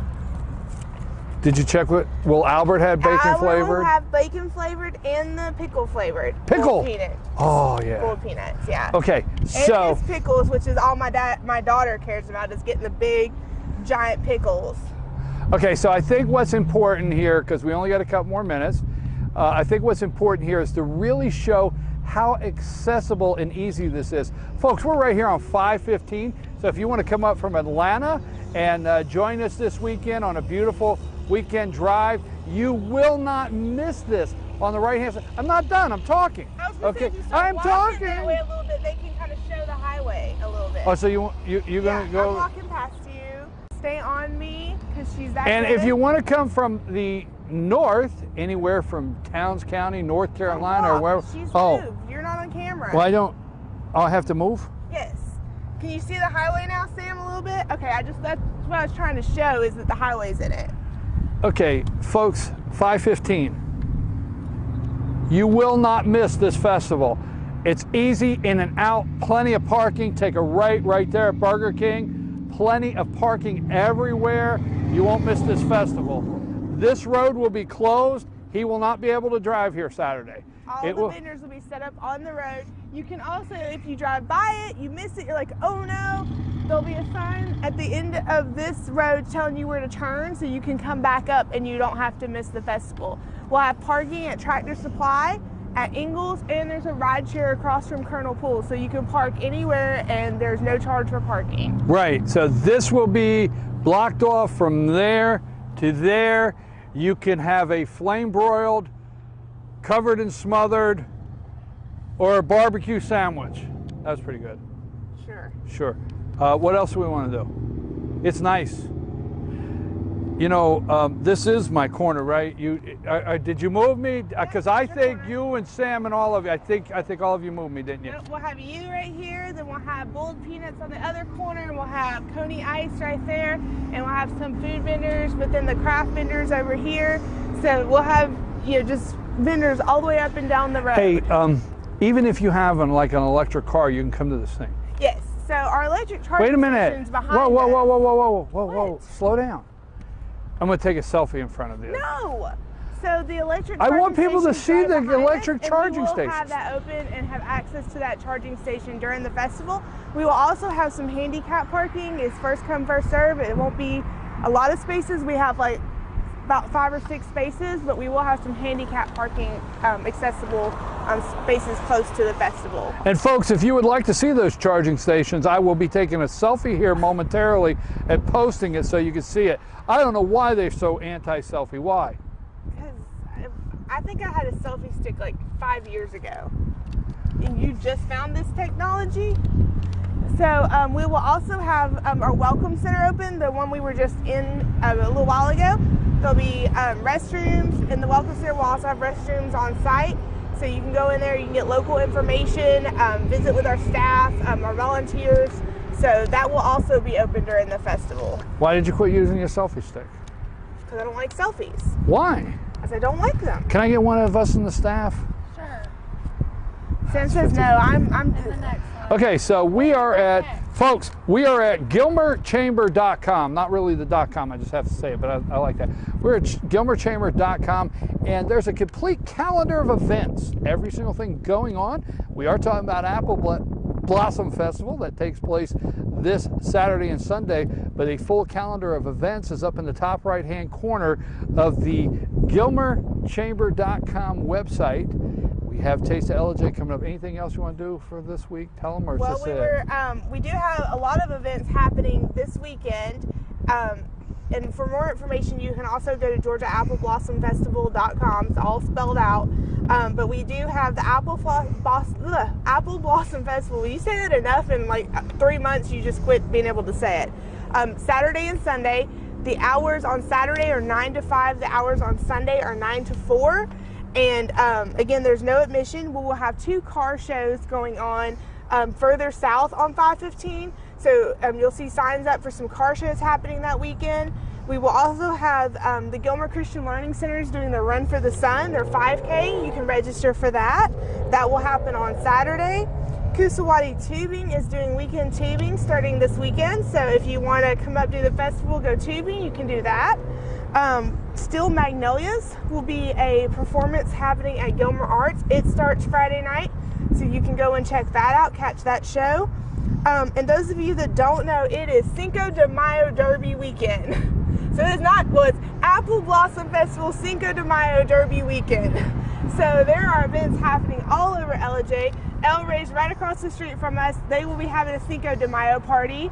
Did you check what? Will Albert have bacon flavored? Will have bacon flavored and the pickle flavored. Pickle. Peanuts. Oh yeah. Boiled peanuts, yeah. Okay, so and pickles, which is all my daughter cares about, is getting the big, giant pickles. Okay, so I think what's important here, because we only got a couple more minutes, I think what's important here is to really show how accessible and easy this is. Folks, we're right here on 515, so if you want to come up from Atlanta and join us this weekend on a beautiful weekend drive, you will not miss this on the right hand side. I'm not done, I'm talking. Okay, I'm talking. That way a little bit, they can kind of show the highway a little bit. Oh, so you're gonna go? I'm walking past you. Stay on me, because she's that And good. if you want to come from the north, anywhere from Towns County, North Carolina, or wherever. She's moved. You're not on camera. Well, I'll have to move? Yes. Can you see the highway now, Sam, a little bit? Okay, that's what I was trying to show, is that the highway's in it. Okay, folks, 515. You will not miss this festival. It's easy in and out, plenty of parking. Take a right there at Burger King. Plenty of parking everywhere. You won't miss this festival. This road will be closed. He will not be able to drive here Saturday. All the vendors will be set up on the road. You can also, if you drive by it, you miss it, you're like, oh no, there'll be a sign at the end of this road telling you where to turn so you can come back up and you don't have to miss the festival. We'll have parking at Tractor Supply, at Ingalls, and there's a ride share across from Colonel Pool, so you can park anywhere and there's no charge for parking. Right, so this will be blocked off from there to there. You can have a flame broiled, covered and smothered, or a barbecue sandwich. That's pretty good. Sure. Sure. What else do we want to do? It's nice. You know, this is my corner, right? Did you move me? Because I think you and Sam and all of you, I think all of you moved me, didn't you? We'll have you right here, then we'll have boiled peanuts on the other corner, and we'll have Coney Ice right there, and we'll have some food vendors, but then the craft vendors over here. So we'll have, you know, just vendors all the way up and down the road. Hey, even if you have an electric car, you can come to this thing. Yes. So our electric charging Wait a minute. station's behind Whoa. Slow down. I'm going to take a selfie in front of this. No. So the electric I charging want people to station's see right the behind electric us, charging and we will stations. have that open and have access to that charging station during the festival. We will also have some handicap parking. It's first come, first serve. It won't be a lot of spaces. We have like about 5 or 6 spaces, but we will have some handicap parking accessible spaces close to the festival. And folks, if you would like to see those charging stations, I will be taking a selfie here momentarily and posting it so you can see it. I don't know why they're so anti-selfie. Why? Because I think I had a selfie stick like 5 years ago, and you just found this technology. So we will also have our welcome center open, the one we were just in a little while ago. There'll be restrooms in the welcome center. We'll also have restrooms on site, so you can go in there, you can get local information, visit with our staff, our volunteers. So that will also be open during the festival. Why did you quit using your selfie stick? Because I don't like selfies. Why? Because I don't like them. Can I get one of us in the staff? Sure. Sam says no, I'm the next one. Okay, so we are at, folks, we are at GilmerChamber.com. Not really the .com, I just have to say it, but I like that. We're at GilmerChamber.com, and there's a complete calendar of events. Every single thing going on. We are talking about Apple Blossom Festival that takes place this Saturday and Sunday, but a full calendar of events is up in the top right-hand corner of the GilmerChamber.com website. We have Taste of LJ coming up. Anything else you want to do for this week? Tell them, or is this it? We do have a lot of events happening this weekend. And for more information, you can also go to GeorgiaAppleBlossomFestival.com. It's all spelled out. But we do have the Apple Blossom Festival. You say that enough in like 3 months, you just quit being able to say it. Saturday and Sunday. The hours on Saturday are 9 to 5. The hours on Sunday are 9 to 4. And again, there's no admission. We will have 2 car shows going on further south on 515. So you'll see signs up for some car shows happening that weekend. We will also have the Gilmer Christian Learning Center is doing the Run for the Sun, their 5K. You can register for that. That will happen on Saturday. Kusawati Tubing is doing weekend tubing starting this weekend. So if you want to come up to the festival, go tubing, you can do that. Steel Magnolias will be a performance happening at Gilmer Arts. It starts Friday night, so you can go and check that out, catch that show. And those of you that don't know, it is Cinco de Mayo Derby weekend. So it's not, well, it's Apple Blossom Festival Cinco de Mayo Derby weekend. So there are events happening all over LJ. El Rey's right across the street from us. They will be having a Cinco de Mayo party.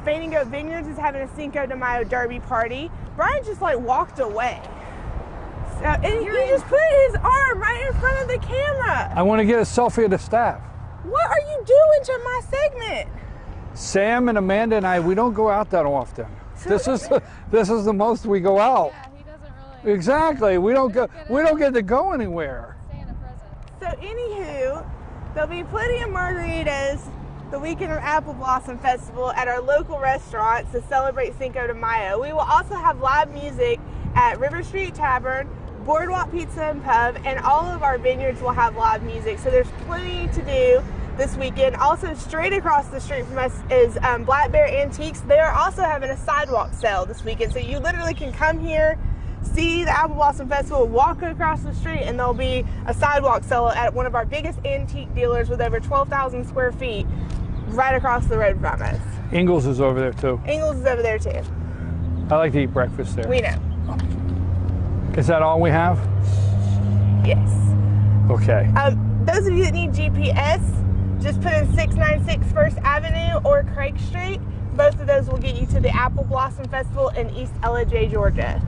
Fainting Goat Vineyards is having a Cinco de Mayo Derby party. Brian just like walked away. So, and he just put his arm right in front of the camera. I want to get a selfie of the staff. What are you doing to my segment? Sam and Amanda and I, we don't go out that often. This is the most we go out. Yeah, he doesn't really. Exactly. We don't get to go anywhere. Santa present. So anywho, there'll be plenty of margaritas the weekend of Apple Blossom Festival at our local restaurants to celebrate Cinco de Mayo. We will also have live music at River Street Tavern, Boardwalk Pizza and Pub, and all of our vineyards will have live music. So there's plenty to do this weekend. Also, straight across the street from us is Black Bear Antiques. They are also having a sidewalk sale this weekend. So you literally can come here, see the Apple Blossom Festival, walk across the street, and there'll be a sidewalk sale at one of our biggest antique dealers with over 12,000 square feet right across the road from us. Ingles is over there too. Ingles is over there too. I like to eat breakfast there. We know. Is that all we have? Yes. Okay. Those of you that need GPS, just put in 696 First Avenue or Craig Street. Both of those will get you to the Apple Blossom Festival in East LJ, Georgia.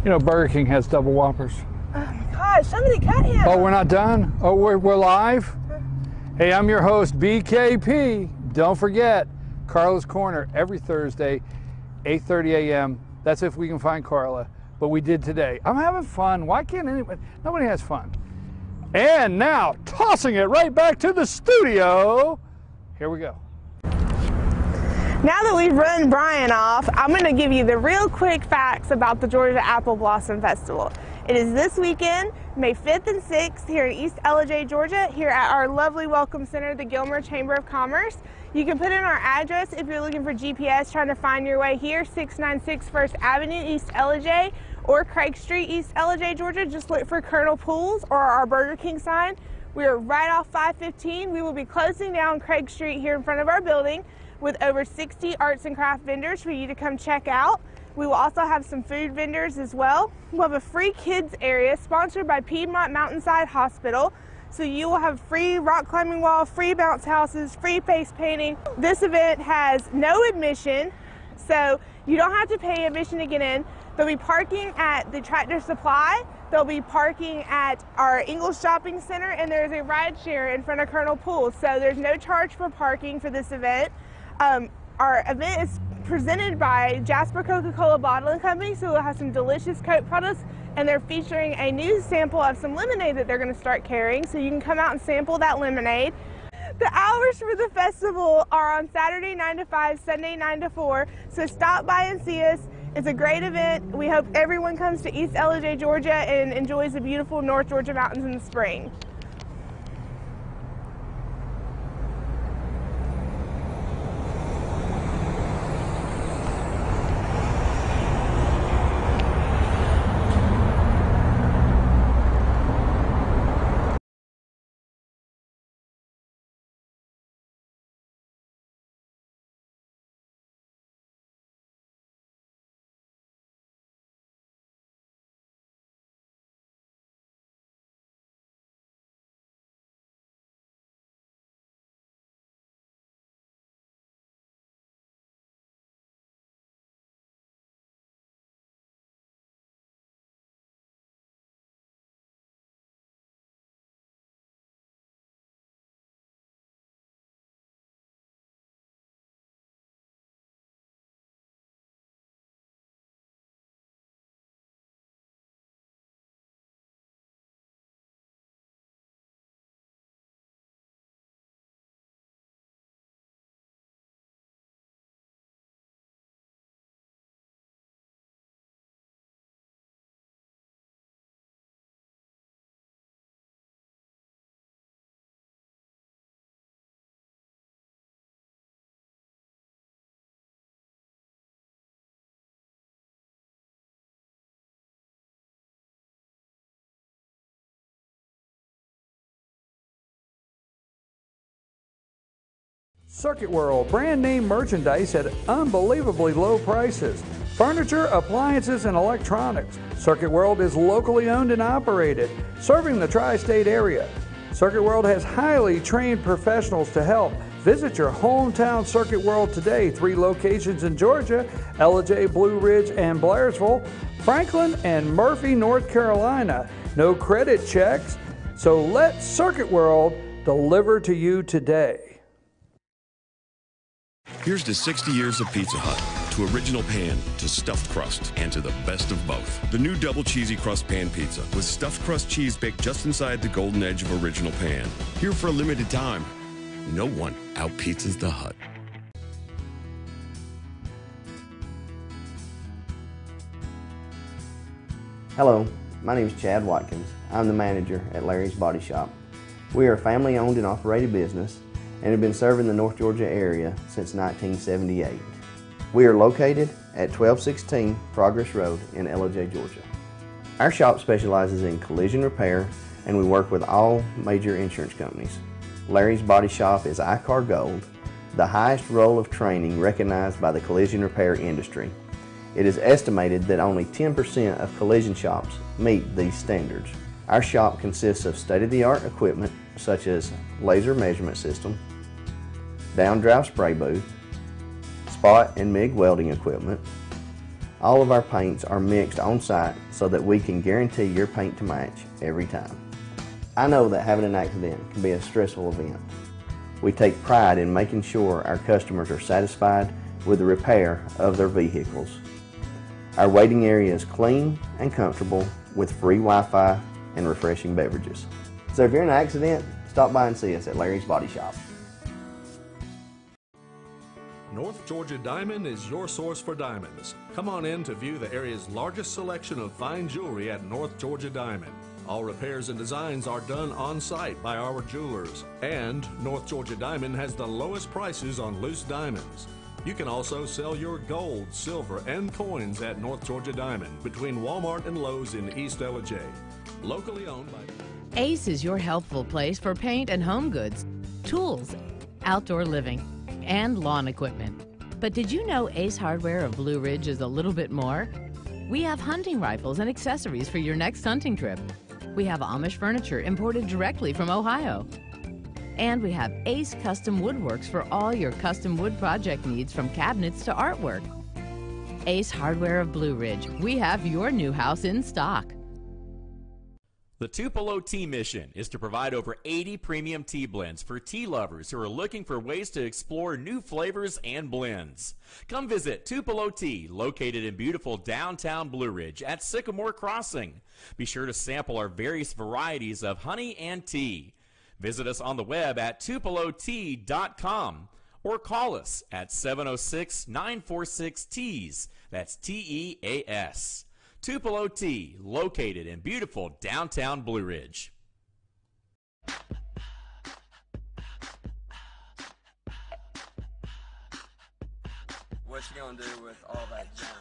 You know, Burger King has double Whoppers. Oh my gosh, somebody cut him. Oh, we're not done? Oh, we're live? Hey, I'm your host, BKP. Don't forget, Carla's Corner every Thursday, 8:30 a.m. That's if we can find Carla, but we did today. I'm having fun. Why can't anybody? Nobody has fun. And now, tossing it right back to the studio. Here we go. Now that we've run Brian off, I'm going to give you the real quick facts about the Georgia Apple Blossom Festival. It is this weekend, May 5th and 6th, here in East Ellijay, Georgia, here at our lovely Welcome Center, the Gilmer Chamber of Commerce. You can put in our address if you're looking for GPS, trying to find your way here, 696 First Avenue, East Ellijay, or Craig Street, East Ellijay, Georgia. Just look for Colonel Pools or our Burger King sign. We are right off 515. We will be closing down Craig Street here in front of our building with over 60 arts and craft vendors for you to come check out. We will also have some food vendors as well. We'll have a free kids area sponsored by Piedmont Mountainside Hospital. So you will have free rock climbing wall, free bounce houses, free face painting. This event has no admission, so you don't have to pay admission to get in. There'll be parking at the Tractor Supply. There'll be parking at our Ingalls Shopping Center, and there's a ride share in front of Colonel Pools. So there's no charge for parking for this event. Our event is presented by Jasper Coca-Cola Bottling Company, so we'll have some delicious Coke products, and they're featuring a new sample of some lemonade that they're going to start carrying, so you can come out and sample that lemonade. The hours for the festival are on Saturday 9 to 5, Sunday 9 to 4, so stop by and see us. It's a great event. We hope everyone comes to East Ellijay, Georgia and enjoys the beautiful North Georgia mountains in the spring. Circuit World, brand name merchandise at unbelievably low prices. Furniture, appliances, and electronics. Circuit World is locally owned and operated, serving the tri-state area. Circuit World has highly trained professionals to help. Visit your hometown Circuit World today. 3 locations in Georgia: Ellijay, Blue Ridge, and Blairsville, Franklin, and Murphy, North Carolina. No credit checks, so let Circuit World deliver to you today. Here's to 60 years of Pizza Hut, to original pan, to stuffed crust, and to the best of both. The new double cheesy crust pan pizza with stuffed crust cheese baked just inside the golden edge of original pan. Here for a limited time. No one out-pizzas the Hut. Hello, my name is Chad Watkins. I'm the manager at Larry's Body Shop. We are a family-owned and operated business and have been serving the North Georgia area since 1978. We are located at 1216 Progress Road in Ellijay, Georgia. Our shop specializes in collision repair, and we work with all major insurance companies. Larry's Body Shop is ICAR Gold, the highest role of training recognized by the collision repair industry. It is estimated that only 10% of collision shops meet these standards. Our shop consists of state-of-the-art equipment such as laser measurement system, down drive spray booth, spot and MIG welding equipment, All of our paints are mixed on site so that we can guarantee your paint to match every time. I know that having an accident can be a stressful event. We take pride in making sure our customers are satisfied with the repair of their vehicles. Our waiting area is clean and comfortable with free Wi-Fi and refreshing beverages. So if you're in an accident, stop by and see us at Larry's Body Shop. North Georgia Diamond is your source for diamonds. Come on in to view the area's largest selection of fine jewelry at North Georgia Diamond. All repairs and designs are done on site by our jewelers. And North Georgia Diamond has the lowest prices on loose diamonds. You can also sell your gold, silver, and coins at North Georgia Diamond between Walmart and Lowe's in East Ellijay. Locally owned by Ace is your helpful place for paint and home goods, tools, outdoor living, and lawn equipment. But did you know Ace Hardware of Blue Ridge is a little bit more? We have hunting rifles and accessories for your next hunting trip. We have Amish furniture imported directly from Ohio. And we have Ace Custom Woodworks for all your custom wood project needs, from cabinets to artwork. Ace Hardware of Blue Ridge. We have your new house in stock. The Tupelo Tea mission is to provide over 80 premium tea blends for tea lovers who are looking for ways to explore new flavors and blends. Come visit Tupelo Tea, located in beautiful downtown Blue Ridge at Sycamore Crossing. Be sure to sample our various varieties of honey and tea. Visit us on the web at tupelotea.com or call us at 706-946-TEAS. That's T-E-A-S. Tupelo Tea, located in beautiful downtown Blue Ridge. What you gonna do with all that junk?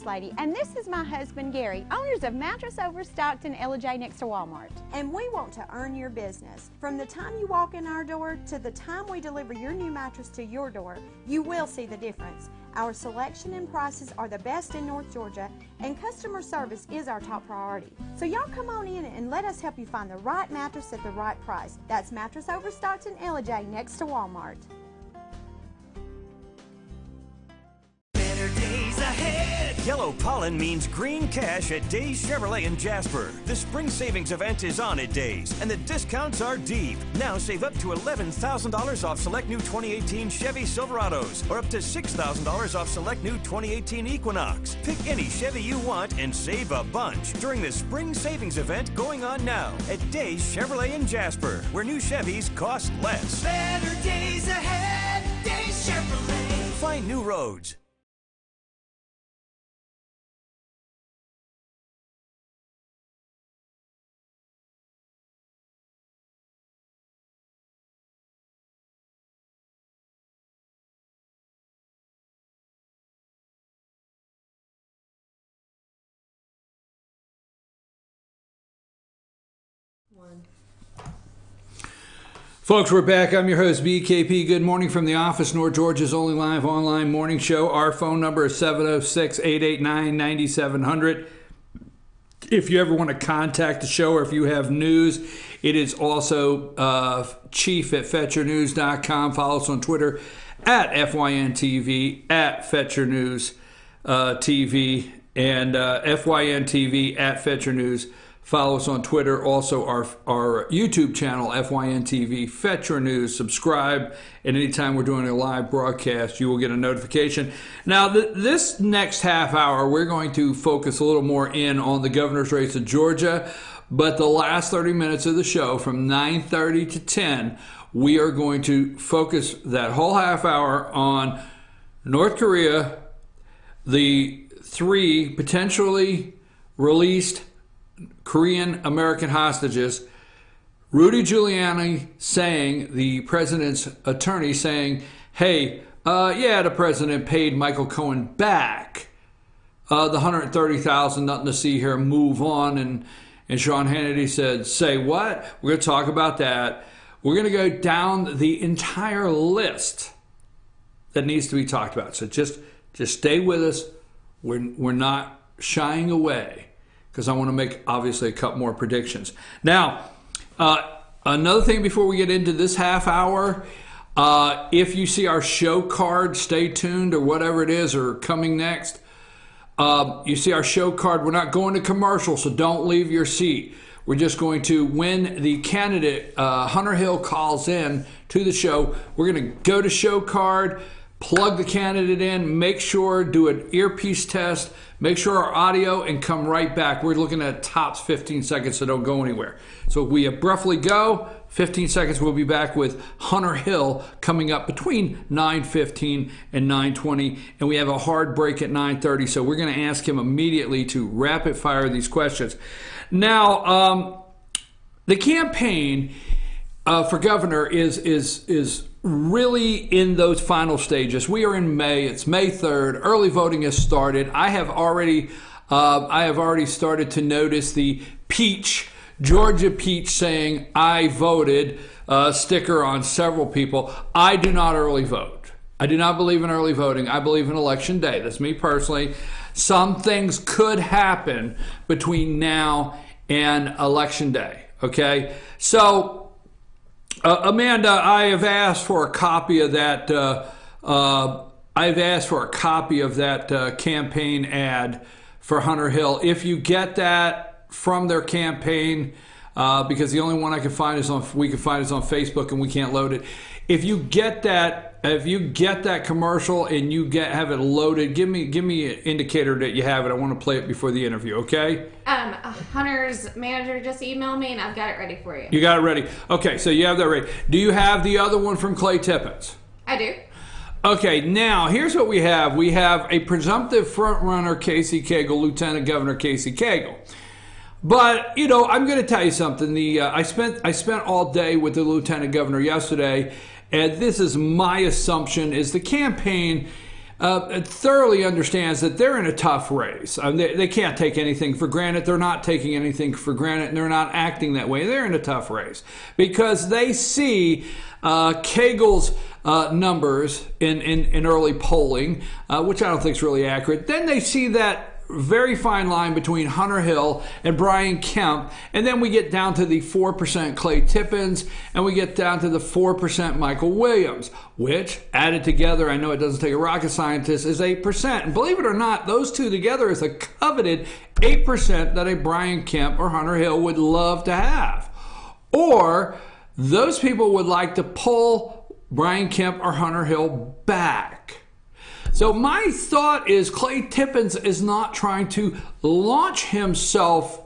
Lady, and this is my husband Gary, owners of Mattress Overstocked in Ellijay next to Walmart. And we want to earn your business. From the time you walk in our door to the time we deliver your new mattress to your door, you will see the difference. Our selection and prices are the best in North Georgia, and customer service is our top priority. So y'all come on in and let us help you find the right mattress at the right price. That's Mattress Overstocked in Ellijay next to Walmart. Better days ahead. Yellow pollen means green cash at Days Chevrolet in Jasper. The spring savings event is on at Days, and the discounts are deep. Now save up to $11,000 off select new 2018 Chevy Silverados, or up to $6,000 off select new 2018 Equinox. Pick any Chevy you want and save a bunch during the spring savings event going on now at Days Chevrolet in Jasper, where new Chevys cost less. Better days ahead. Days Chevrolet. Find new roads. Folks, we're back. I'm your host, BKP. Good morning from the office, North Georgia's only live online morning show. Our phone number is 706-889-9700. If you ever want to contact the show or if you have news, it is also chief@fetchernews.com. Follow us on Twitter at FYNTV, at FetcherNews TV, and FYNTV at FetcherNews. Follow us on Twitter. Also, our YouTube channel, FYNTV, Fetcher News. Subscribe, and anytime we're doing a live broadcast, you will get a notification. Now, this next half hour, we're going to focus a little more in on the governor's race of Georgia, but the last 30 minutes of the show, from 9:30 to 10, we are going to focus that whole half hour on North Korea, the 3 potentially released Korean American hostages, Rudy Giuliani saying, the president's attorney saying, hey, the president paid Michael Cohen back the $130,000, nothing to see here, move on. And Sean Hannity said, say what? We're going to talk about that. We're going to go down the entire list that needs to be talked about. So just stay with us. We're not shying away, because I want to make, obviously, a couple more predictions. Now, another thing before we get into this half hour, if you see our show card, stay tuned, or whatever it is, or coming next, you see our show card. We're not going to commercial, so don't leave your seat. We're just going to, when the candidate, Hunter Hill, calls in to the show, we're going to go to show card, plug the candidate in, make sure, do an earpiece test, make sure our audio, and come right back. We're looking at tops 15 seconds, so don't go anywhere. So if we abruptly go, 15 seconds, we'll be back with Hunter Hill coming up between 9:15 and 9:20, and we have a hard break at 9:30, so we're going to ask him immediately to rapid fire these questions. Now, the campaign for governor is really in those final stages. We are in May. It's May 3rd. Early voting has started. I have already started to notice the Georgia peach saying I voted sticker on several people. I do not early vote. I do not believe in early voting. I believe in election day. That's me personally. Some things could happen between now and election day. Okay, so. Amanda, I have asked for a copy of that. Campaign ad for Hunter Hill. If you get that from their campaign, because the only one I can find is on Facebook, and we can't load it. If you get that commercial and you have it loaded, give me an indicator that you have it. I want to play it before the interview. Okay. Hunter's manager just emailed me, and I've got it ready for you. You got it ready. Okay, so you have that ready. Do you have the other one from Clay Tippins? I do. Okay, now here's what we have. We have a presumptive front runner, Casey Cagle, Lieutenant Governor Casey Cagle. But I'm going to tell you something. I spent all day with the Lieutenant Governor yesterday, and this is my assumption: is the campaign thoroughly understands that they're in a tough race. They can't take anything for granted. They're not taking anything for granted, and they're not acting that way. They're in a tough race because they see Cagle's numbers in early polling, which I don't think is really accurate. Then they see that very fine line between Hunter Hill and Brian Kemp, and then we get down to the 4% Clay Tippins, and we get down to the 4% Michael Williams, which added together, I know it doesn't take a rocket scientist, is 8%. And believe it or not, those two together is a coveted 8% that a Brian Kemp or Hunter Hill would love to have. Or those people would like to pull Brian Kemp or Hunter Hill back. So my thought is Clay Tippins is not trying to launch himself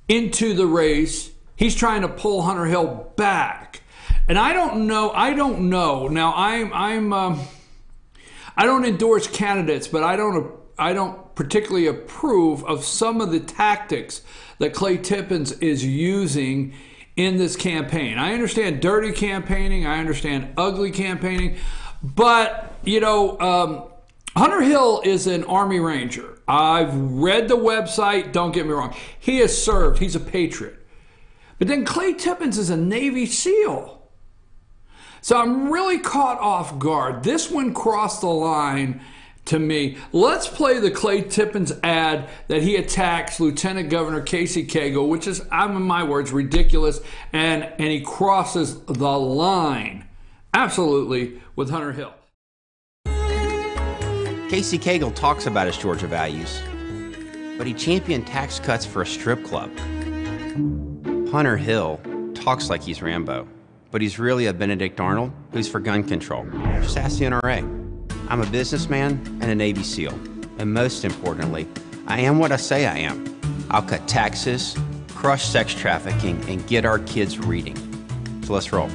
into the race. He's trying to pull Hunter Hill back. And I don't know. Now I don't endorse candidates, but I don't particularly approve of some of the tactics that Clay Tippins is using in this campaign. I understand dirty campaigning. I understand ugly campaigning. But, Hunter Hill is an Army Ranger. I've read the website. Don't get me wrong. He has served. He's a patriot. But then Clay Tippins is a Navy SEAL. So I'm really caught off guard. This one crossed the line to me. Let's play the Clay Tippins ad that he attacks Lieutenant Governor Casey Cagle, which is, in my words, ridiculous, and he crosses the line, absolutely, with Hunter Hill. Casey Cagle talks about his Georgia values, but he championed tax cuts for a strip club. Hunter Hill talks like he's Rambo, but he's really a Benedict Arnold who's for gun control. Just ask the NRA. I'm a businessman and a Navy SEAL. And most importantly, I am what I say I am. I'll cut taxes, crush sex trafficking, and get our kids reading. So let's roll.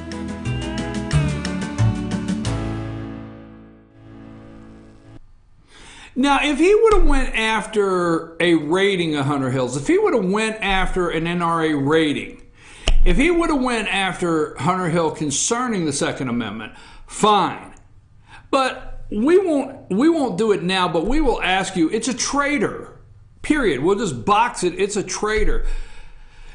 Now, if he would have went after a rating of Hunter Hill's, if he would have went after an NRA rating, if he would have went after Hunter Hill concerning the Second Amendment, fine. But we won't do it now, but we will ask you, it's a traitor, period. We'll just box it, it's a traitor.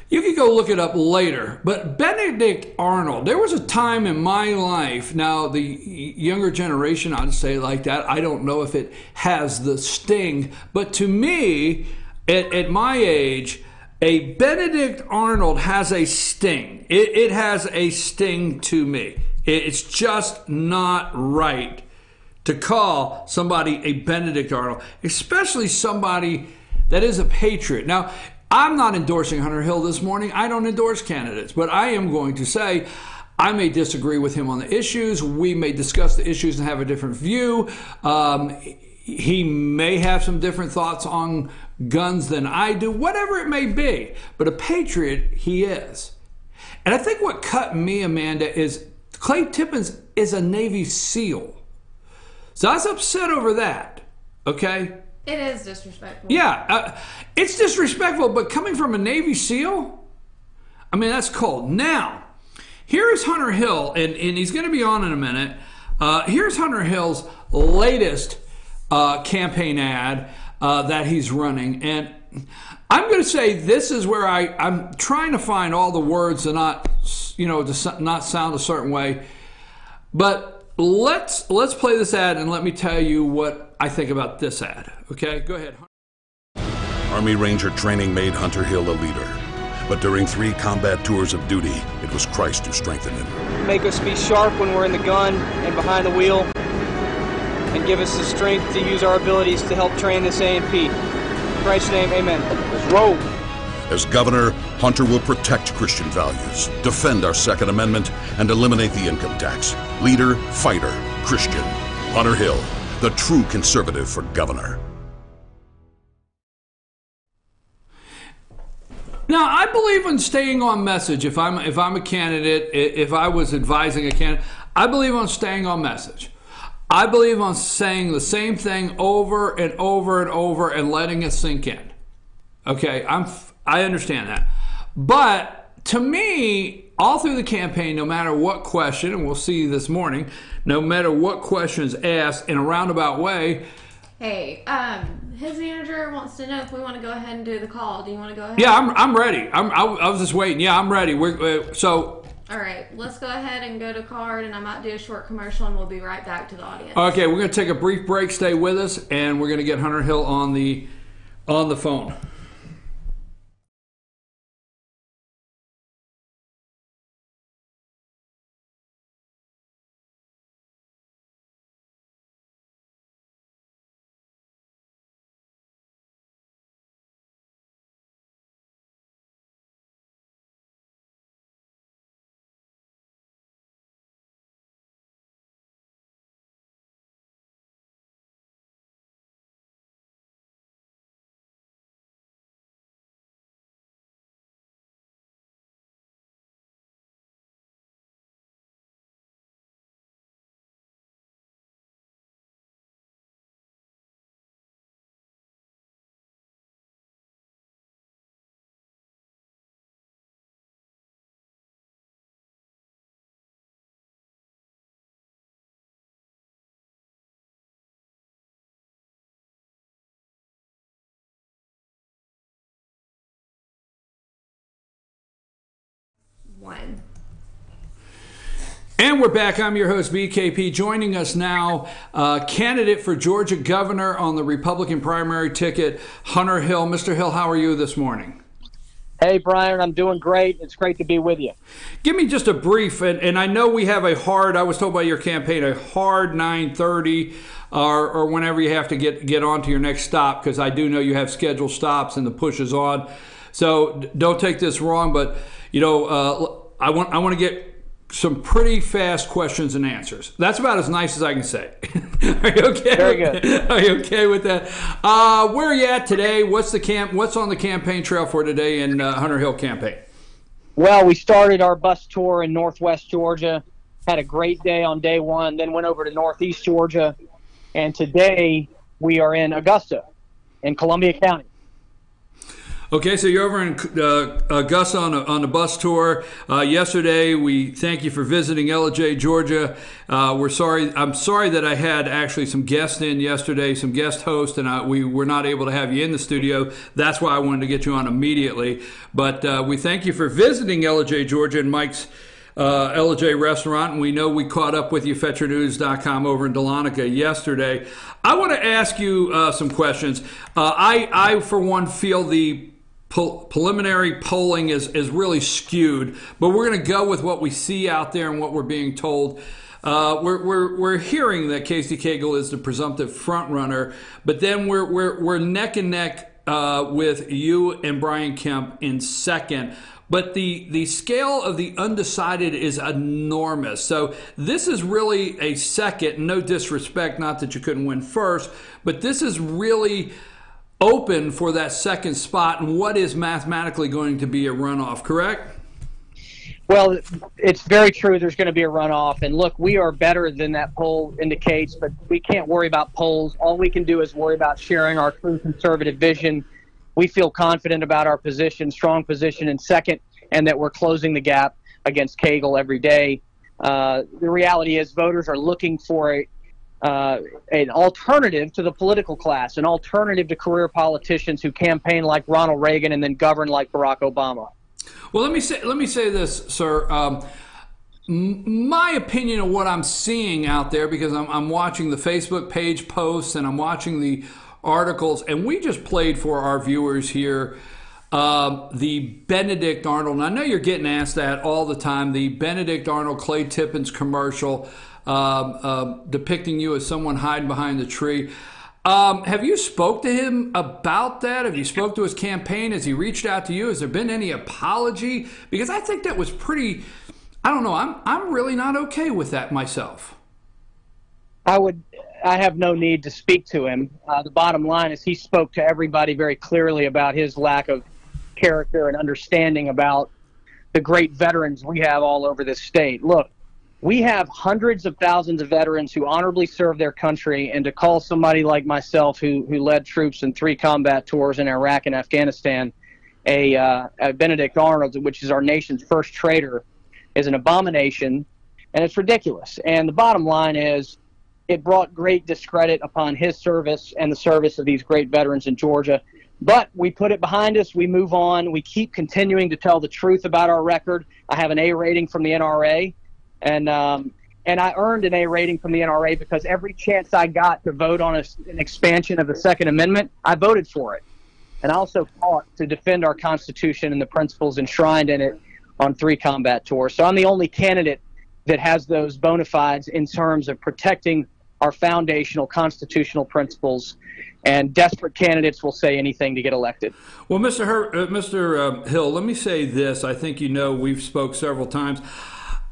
You can go look it up later, but Benedict Arnold, there was a time in my life, now the younger generation, I'll just say it like that, I don't know if it has the sting, but to me, at my age, a Benedict Arnold has a sting. It has a sting to me. It's just not right to call somebody a Benedict Arnold, especially somebody that is a patriot. Now, I'm not endorsing Hunter Hill this morning. I don't endorse candidates, but I am going to say I may disagree with him on the issues. We may discuss the issues and have a different view. He may have some different thoughts on guns than I do, whatever it may be. But a patriot, he is. And I think what cut me, Amanda, is Clay Tippins is a Navy SEAL. So I was upset over that, okay? It is disrespectful. Yeah, it's disrespectful, but coming from a Navy SEAL, I mean, that's cold. Now, here is Hunter Hill, and he's going to be on in a minute. Here's Hunter Hill's latest campaign ad that he's running. And I'm going to say this is where I'm trying to find all the words to not, to not sound a certain way. But let's play this ad and let me tell you what I think about this ad. Okay, go ahead. Army Ranger training made Hunter Hill a leader. But during 3 combat tours of duty, it was Christ who strengthened him. Make us be sharp when we're in the gun and behind the wheel, and give us the strength to use our abilities to help train this A&P. In Christ's name, amen. Let's roll. As governor, Hunter will protect Christian values, defend our Second Amendment, and eliminate the income tax. Leader, fighter, Christian. Hunter Hill, the true conservative for governor. Now, I believe in staying on message. If I'm a candidate, if I was advising a candidate, I believe on staying on message. I believe on saying the same thing over and over and over and letting it sink in. Okay, I understand that. But to me, all through the campaign, no matter what question, and we'll see this morning, no matter what question is asked in a roundabout way. Hey, his manager wants to know if we want to go ahead and do the call. Do you want to go ahead? Yeah, I'm ready. I was just waiting. Yeah, I'm ready. All right, let's go ahead and go to card, and I might do a short commercial, and we'll be right back to the audience. Okay, we're going to take a brief break. Stay with us, and we're going to get Hunter Hill on the phone. And we're back. I'm your host, BKP. Joining us now, candidate for Georgia governor on the Republican primary ticket, Hunter Hill. Mr. Hill, how are you this morning? Hey, Brian, I'm doing great. It's great to be with you. Give me just a brief, and I know we have I was told by your campaign, a hard 9:30 or whenever you have to get on to your next stop, because I do know you have scheduled stops and the push is on. So don't take this wrong, but, I want to get some pretty fast questions and answers. That's about as nice as I can say. Are you okay? Very good. Are you okay with that? Where are you at today? What's on the campaign trail for today in Hunter Hill campaign? Well, we started our bus tour in Northwest Georgia, had a great day on day one, then went over to Northeast Georgia, and today we are in Augusta in Columbia County. Okay, so you're over in Augusta on a bus tour. Yesterday, we thank you for visiting Ellijay, Georgia. I'm sorry that I had actually some guests in yesterday, some guest hosts, and we were not able to have you in the studio. That's why I wanted to get you on immediately. But we thank you for visiting Ellijay, Georgia, and Mike's Ellijay restaurant. And we know we caught up with you, FetcherNews.com, over in Dahlonega yesterday. I want to ask you some questions. I, for one, feel the preliminary polling is really skewed, but we're going to go with what we see out there and what we're being told. We're hearing that Casey Cagle is the presumptive front runner, but then we're neck and neck with you and Brian Kemp in second. But the scale of the undecided is enormous. So this is really a second. No disrespect, not that you couldn't win first, but this is really open for that second spot, and what is mathematically going to be a runoff, correct? Well, it's very true there's going to be a runoff, and look, we are better than that poll indicates, but we can't worry about polls. All we can do is worry about sharing our true conservative vision. We feel confident about our position, strong position in second, and that we're closing the gap against Cagle every day. The reality is voters are looking for an alternative to the political class, an alternative to career politicians who campaign like Ronald Reagan and then govern like Barack Obama. Well, let me say this, sir. My opinion of what I'm seeing out there, because I'm watching the Facebook page posts and I'm watching the articles, and we just played for our viewers here the Benedict Arnold, and I know you're getting asked that all the time, the Benedict Arnold Clay Tippins commercial depicting you as someone hiding behind the tree. Have you spoke to him about that? Have you spoke to his campaign? Has he reached out to you? Has there been any apology? Because I think that was pretty, I don't know, I'm really not okay with that myself. I have no need to speak to him. The bottom line is he spoke to everybody very clearly about his lack of character and understanding about the great veterans we have all over this state. Look, we have hundreds of thousands of veterans who honorably serve their country, and to call somebody like myself who led troops in 3 combat tours in Iraq and Afghanistan a Benedict Arnold, which is our nation's first traitor, is an abomination, and it's ridiculous. And the bottom line is it brought great discredit upon his service and the service of these great veterans in Georgia. But we put it behind us. We move on. We keep continuing to tell the truth about our record. I have an A rating from the NRA. And I earned an A rating from the NRA because every chance I got to vote on an expansion of the Second Amendment, I voted for it. And I also fought to defend our Constitution and the principles enshrined in it on 3 combat tours. So I'm the only candidate that has those bona fides in terms of protecting our foundational constitutional principles. And desperate candidates will say anything to get elected. Well, Mr. Hill, let me say this. I think we've spoke several times.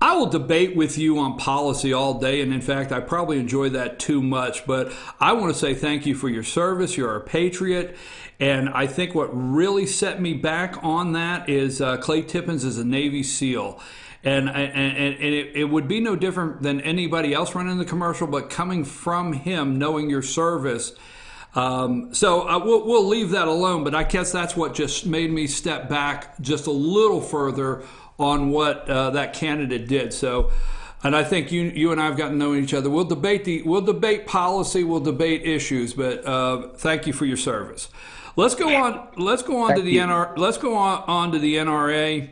I will debate with you on policy all day, and in fact, I probably enjoy that too much, but I want to say thank you for your service. You're a patriot, and I think what really set me back on that is Clay Tippins is a Navy SEAL, and it would be no different than anybody else running the commercial, but coming from him, knowing your service. So we'll leave that alone, but I guess that's what just made me step back just a little further on what that candidate did. So, and I think you and I have gotten to know each other. We'll debate policy, we'll debate issues, but thank you for your service. Let's go on to the NRA.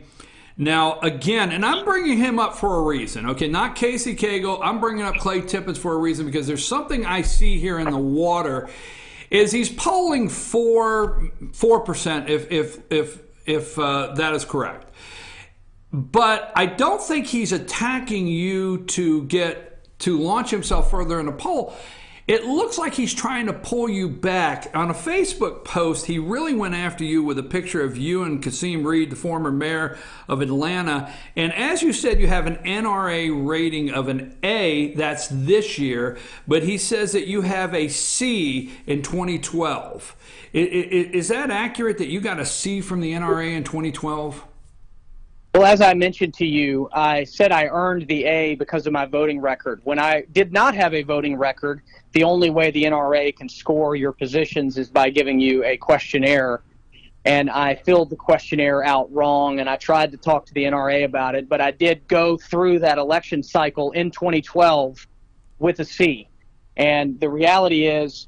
Now, again, and I'm bringing him up for a reason, okay? Not Casey Cagle. I'm bringing up Clay Tippins for a reason because there's something I see here in the water. Is he's polling 4% if that is correct. But I don't think he's attacking you to launch himself further in the poll. It looks like he's trying to pull you back. On a Facebook post, he really went after you with a picture of you and Kasim Reed, the former mayor of Atlanta. And as you said, you have an NRA rating of an A, that's this year, but he says that you have a C in 2012. Is that accurate that you got a C from the NRA in 2012? Well, as I mentioned to you, I said I earned the A because of my voting record. When I did not have a voting record, the only way the NRA can score your positions is by giving you a questionnaire. And I filled the questionnaire out wrong, and I tried to talk to the NRA about it, but I did go through that election cycle in 2012 with a C. And the reality is,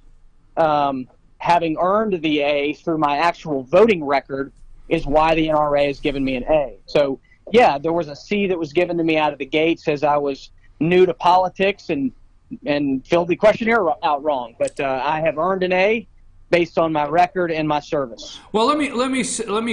having earned the A through my actual voting record is why the NRA has given me an A. So, yeah, there was a C that was given to me out of the gates as I was new to politics and filled the questionnaire out wrong. But I have earned an A based on my record and my service. Well, let me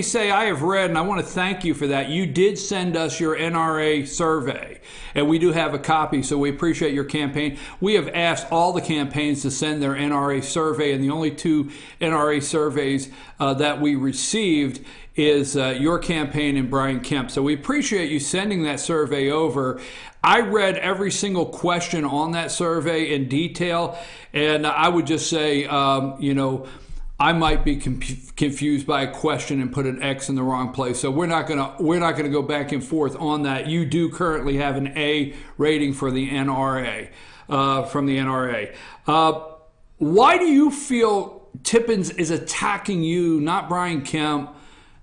say I have read, and I want to thank you for that. You did send us your NRA survey, and we do have a copy, so we appreciate your campaign. We have asked all the campaigns to send their NRA survey, and the only two NRA surveys that we received is your campaign and Brian Kemp. So we appreciate you sending that survey over. I read every single question on that survey in detail, and I would just say, I might be confused by a question and put an X in the wrong place. So we're not gonna go back and forth on that. You do currently have an A rating for the NRA from the NRA. Why do you feel Tippins is attacking you, not Brian Kemp,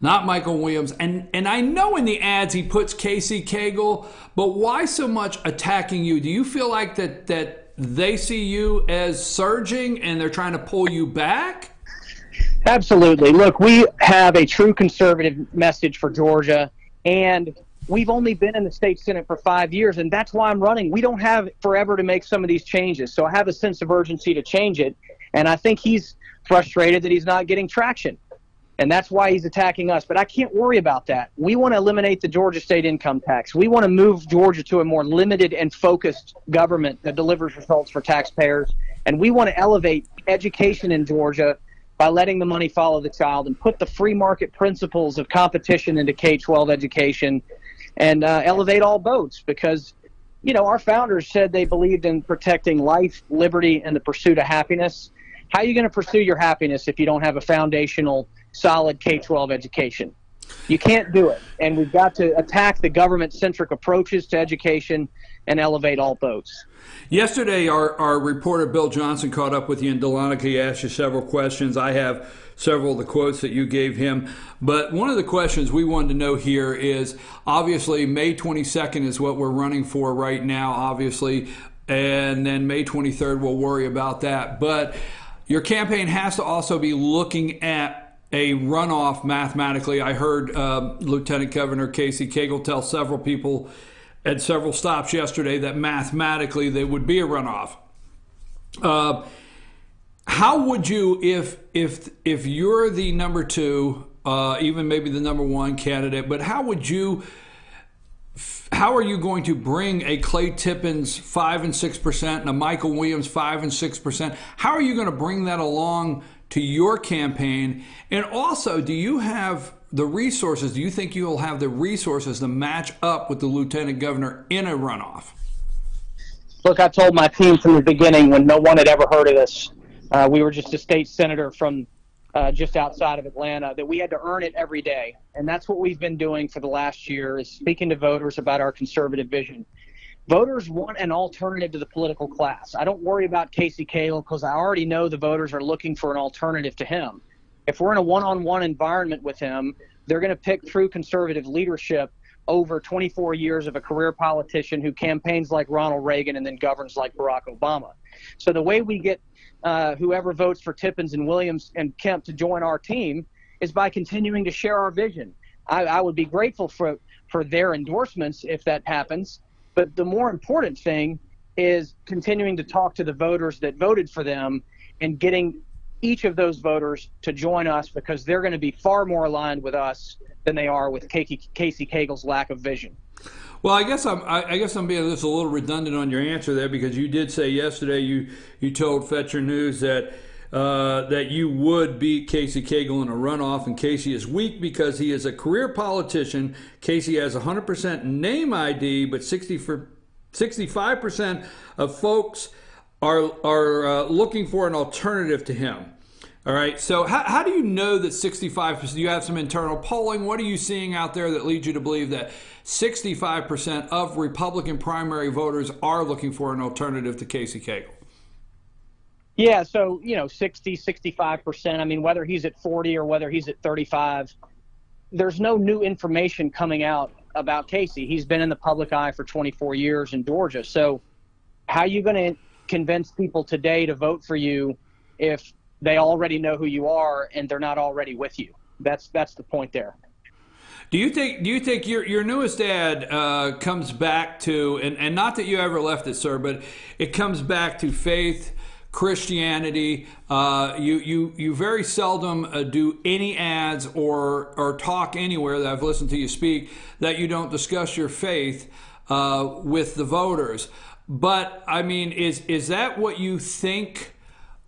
not Michael Williams? And I know in the ads he puts Casey Cagle, but why so much attacking you? Do you feel like that they see you as surging and they're trying to pull you back? Absolutely. Look, we have a true conservative message for Georgia, and we've only been in the state Senate for 5 years, and that's why I'm running. We don't have forever to make some of these changes, so I have a sense of urgency to change it, and I think he's frustrated that he's not getting traction. And that's why he's attacking us. But I can't worry about that. We want to eliminate the Georgia state income tax. We want to move Georgia to a more limited and focused government that delivers results for taxpayers. And we want to elevate education in Georgia by letting the money follow the child and put the free market principles of competition into K-12 education and elevate all boats. Because, our founders said they believed in protecting life, liberty, and the pursuit of happiness. How are you going to pursue your happiness if you don't have a foundational, solid K-12 education? You can't do it. And we've got to attack the government-centric approaches to education and elevate all boats. Yesterday, our reporter Bill Johnson caught up with you in Dahlonega. He asked you several questions. I have several of the quotes that you gave him. But one of the questions we wanted to know here is, obviously, May 22nd is what we're running for right now, obviously. And then May 23rd, we'll worry about that. But your campaign has to also be looking at a runoff mathematically. I heard Lieutenant Governor Casey Cagle tell several people at several stops yesterday that mathematically there would be a runoff. How would you, if you're the number two, even maybe the number one candidate, but how are you going to bring a Clay Tippins 5 and 6% and a Michael Williams 5 and 6%? How are you going to bring that along to your campaign? And also, do you have the resources? Do you think you'll have the resources to match up with the lieutenant governor in a runoff? Look, I told my team from the beginning, when no one had ever heard of this, we were just a state senator from just outside of Atlanta, that we had to earn it every day. And that's what we've been doing for the last year, is speaking to voters about our conservative vision. Voters want an alternative to the political class. I don't worry about Casey Cagle because I already know the voters are looking for an alternative to him. If we're in a one-on-one environment with him, they're going to pick true conservative leadership over 24 years of a career politician who campaigns like Ronald Reagan and then governs like Barack Obama. So the way we get whoever votes for Tippins and Williams and Kemp to join our team is by continuing to share our vision, I would be grateful for their endorsements if that happens. But the more important thing is continuing to talk to the voters that voted for them and getting each of those voters to join us, because they're going to be far more aligned with us than they are with Casey Cagle's lack of vision. Well, I guess I'm being just a little redundant on your answer there, because you did say yesterday you told Fetcher News that that you would beat Casey Cagle in a runoff, and Casey is weak because he is a career politician. Casey has 100% name ID, but 65% of folks are looking for an alternative to him. All right, so how do you know that 65%, you have some internal polling, what are you seeing out there that leads you to believe that 65% of Republican primary voters are looking for an alternative to Casey Cagle? Yeah, so, 60, 65%, I mean, whether he's at 40 or whether he's at 35, there's no new information coming out about Casey. He's been in the public eye for 24 years in Georgia, so how are you going to convince people today to vote for you if they already know who you are and they're not already with you? That's the point there. Do you think your newest ad comes back to, and not that you ever left it, sir, but it comes back to faith, Christianity? You very seldom do any ads or talk anywhere that I've listened to you speak that you don't discuss your faith with the voters. But I mean, is that what you think?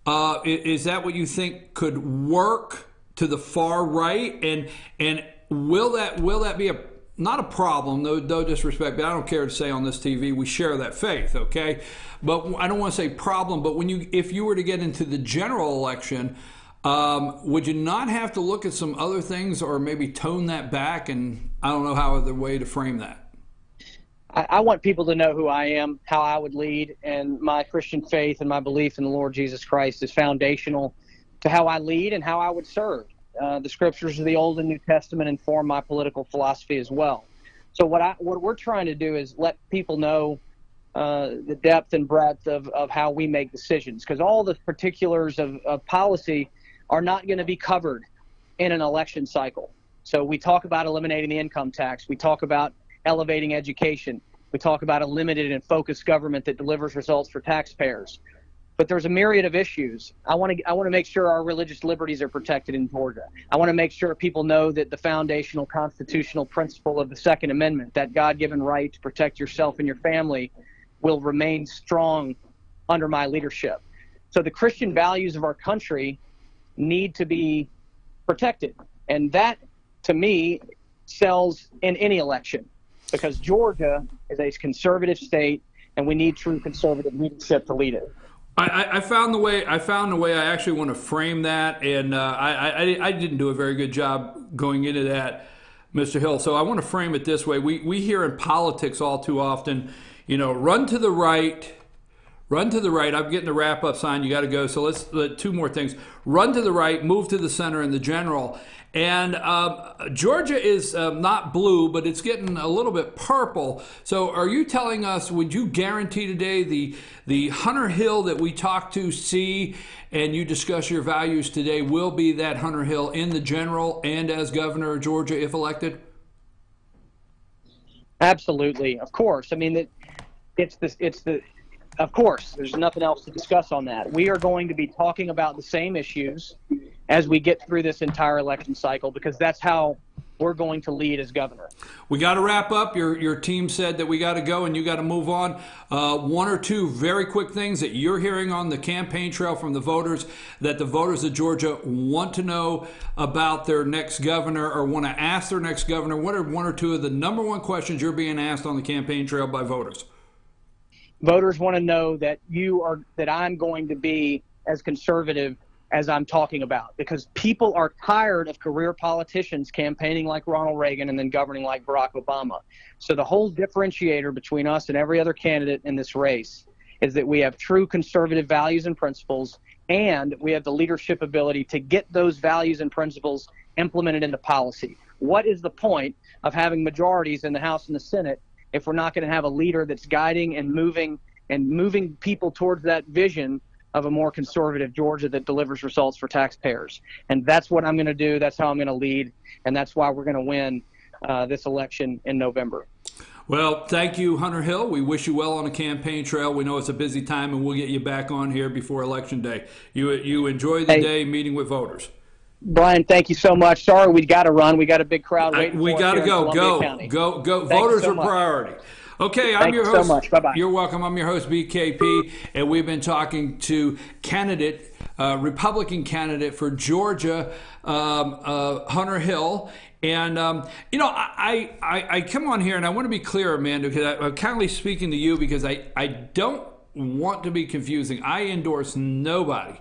Is that what you think could work to the far right? And will that be not a problem? No disrespect, but I don't care to say on this TV we share that faith, okay? But I don't want to say problem. But if you were to get into the general election, would you not have to look at some other things or maybe tone that back? And I don't know how other way to frame that. I want people to know who I am, how I would lead, and my Christian faith and my belief in the Lord Jesus Christ is foundational to how I lead and how I would serve. The scriptures of the Old and New Testament inform my political philosophy as well. So what we're trying to do is let people know the depth and breadth of how we make decisions, because all the particulars of policy are not going to be covered in an election cycle. So we talk about eliminating the income tax. We talk about elevating education. We talk about a limited and focused government that delivers results for taxpayers. But there's a myriad of issues. I want to make sure our religious liberties are protected in Georgia. I want to make sure people know that the foundational constitutional principle of the Second Amendment, that God-given right to protect yourself and your family, will remain strong under my leadership. So the Christian values of our country need to be protected. And that, to me, sells in any election, because Georgia is a conservative state and we need true conservative leadership to lead it. I found the way I actually want to frame that, and I didn't do a very good job going into that, Mr. Hill. So I want to frame it this way. We hear in politics all too often, run to the right. Run to the right. I'm getting the wrap-up sign. You got to go. So let's two more things. Run to the right, move to the center in the general. And Georgia is not blue, but it's getting a little bit purple. So are you telling us, would you guarantee today the Hunter Hill that we talk to, see, and you discuss your values today will be that Hunter Hill in the general and as governor of Georgia if elected? Absolutely. Of course. I mean, of course, there's nothing else to discuss on that. We are going to be talking about the same issues as we get through this entire election cycle, because that's how we're going to lead as governor. We got to wrap up. Your team said that we got to go and you got to move on. One or two very quick things that you're hearing on the campaign trail from the voters that the voters of Georgia want to know about their next governor or want to ask their next governor. What are one or two of the number one questions you're being asked on the campaign trail by voters? Voters want to know that I'm going to be as conservative as I'm talking about, because people are tired of career politicians campaigning like Ronald Reagan and then governing like Barack Obama. So the whole differentiator between us and every other candidate in this race is that we have true conservative values and principles, and we have the leadership ability to get those values and principles implemented into policy. What is the point of having majorities in the House and the Senate if we're not going to have a leader that's guiding and moving people towards that vision of a more conservative Georgia that delivers results for taxpayers. And that's what I'm going to do. That's how I'm going to lead. And that's why we're going to win this election in November. Well, thank you, Hunter Hill. We wish you well on the campaign trail. We know it's a busy time, and we'll get you back on here before Election Day. You enjoy the day meeting with voters. Brian, thank you so much. Sorry, we got to run. We got a big crowd waiting We for us got to here in go. Columbia County. Go. Thank Voters you so are much. priority. Okay, I'm Thank your you host. so much. Bye-bye. You're welcome. I'm your host, BKP, and we've been talking to Republican candidate for Georgia, Hunter Hill. And, I come on here, and I want to be clear, Amanda, because I'm kindly speaking to you because I don't want to be confusing. I endorse nobody.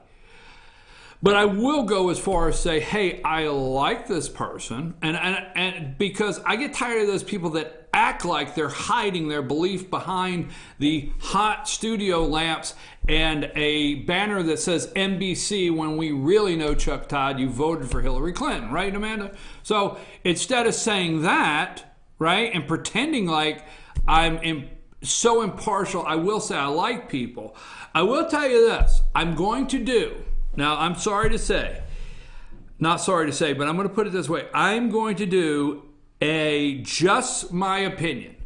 But I will go as far as say, hey, I like this person, and because I get tired of those people that act like they're hiding their belief behind the hot studio lamps and a banner that says NBC when we really know, Chuck Todd, you voted for Hillary Clinton, right, Amanda? So instead of saying that, right, and pretending like I'm so impartial, I will say I like people. I will tell you this, I'm going to do. Now, I'm sorry to say, not sorry to say, but I'm going to put it this way. I'm going to do a just my opinion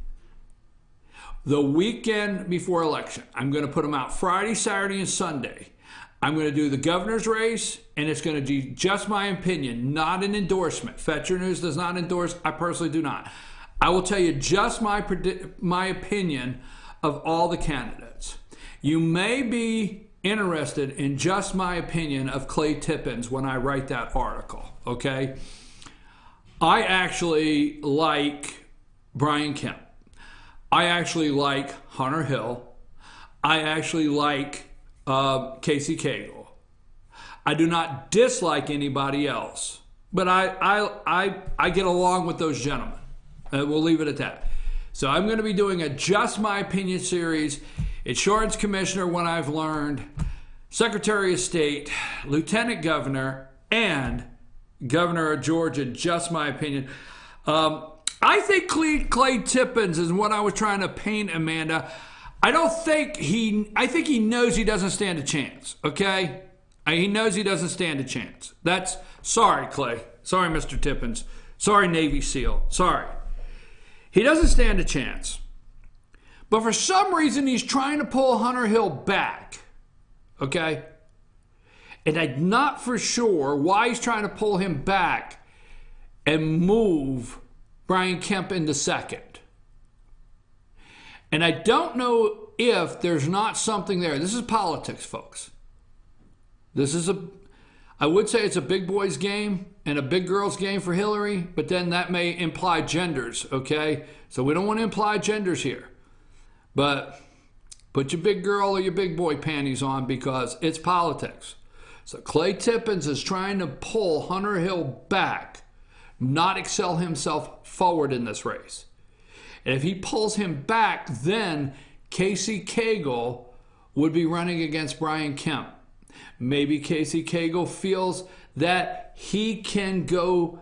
the weekend before election. I'm going to put them out Friday, Saturday, and Sunday. I'm going to do the governor's race, and it's going to be just my opinion, not an endorsement. Fetcher News does not endorse. I personally do not. I will tell you just my opinion of all the candidates. You may be interested in just my opinion of Clay Tippins when I write that article, okay? I actually like Brian Kemp. I actually like Hunter Hill. I actually like Casey Cagle. I do not dislike anybody else, but I get along with those gentlemen. We'll leave it at that. So I'm going to be doing a Just My Opinion series. Insurance commissioner, when I've learned, Secretary of State, Lieutenant Governor, and Governor of Georgia, just my opinion. I think Clay Tippins is what I was trying to paint, Amanda. I think he knows he doesn't stand a chance, okay? He knows he doesn't stand a chance. Sorry, Clay. Sorry, Mr. Tippins. Sorry, Navy SEAL. Sorry. He doesn't stand a chance. But for some reason, he's trying to pull Hunter Hill back. Okay? And I'm not for sure why he's trying to pull him back and move Brian Kemp into second. And I don't know if there's not something there. This is politics, folks. I would say it's a big boys game and a big girls game for Hillary, but then that may imply genders, okay? So we don't want to imply genders here. But put your big girl or your big boy panties on because it's politics. So Clay Tippins is trying to pull Hunter Hill back, not excel himself forward in this race. And if he pulls him back, then Casey Cagle would be running against Brian Kemp. Maybe Casey Cagle feels that he can go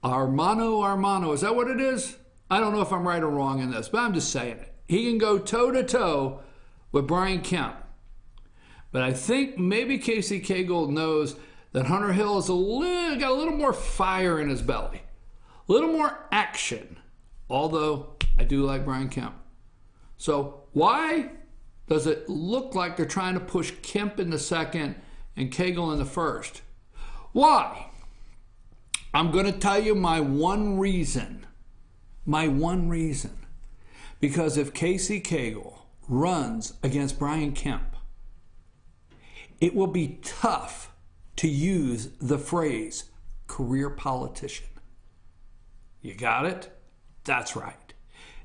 Armano. Is that what it is? I don't know if I'm right or wrong in this, but I'm just saying it. He can go toe-to-toe with Brian Kemp. But I think maybe Casey Cagle knows that Hunter Hill is got a little more fire in his belly. A little more action. Although, I do like Brian Kemp. So, why does it look like they're trying to push Kemp in the second and Cagle in the first? Why? I'm going to tell you my one reason. My one reason. Because if Casey Cagle runs against Brian Kemp, it will be tough to use the phrase career politician. You got it? That's right.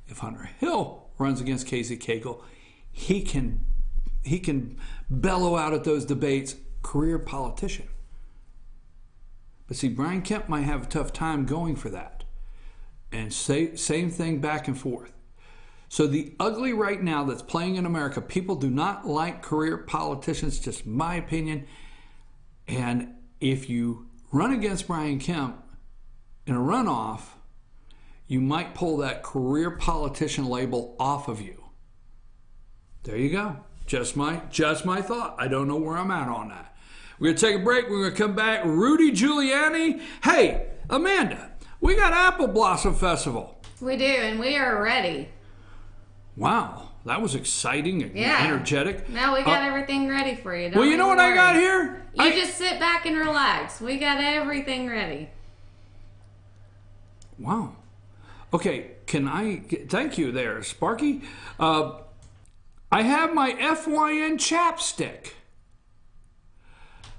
If Hunter Hill runs against Casey Cagle, he can bellow out at those debates, career politician. But see, Brian Kemp might have a tough time going for that. And same thing back and forth. So the ugly right now that's playing in America, people do not like career politicians, just my opinion. And if you run against Brian Kemp in a runoff, you might pull that career politician label off of you. There you go. Just my thought. I don't know where I'm at on that. We're going to take a break. We're going to come back. Rudy Giuliani. Hey, Amanda, we got Apple Blossom Festival. We do, and we are ready. Wow, that was exciting and energetic. Now we got everything ready for you. Well, you know what I got here? You just sit back and relax. We got everything ready. Wow. Okay, thank you there, Sparky. I have my FYN chapstick.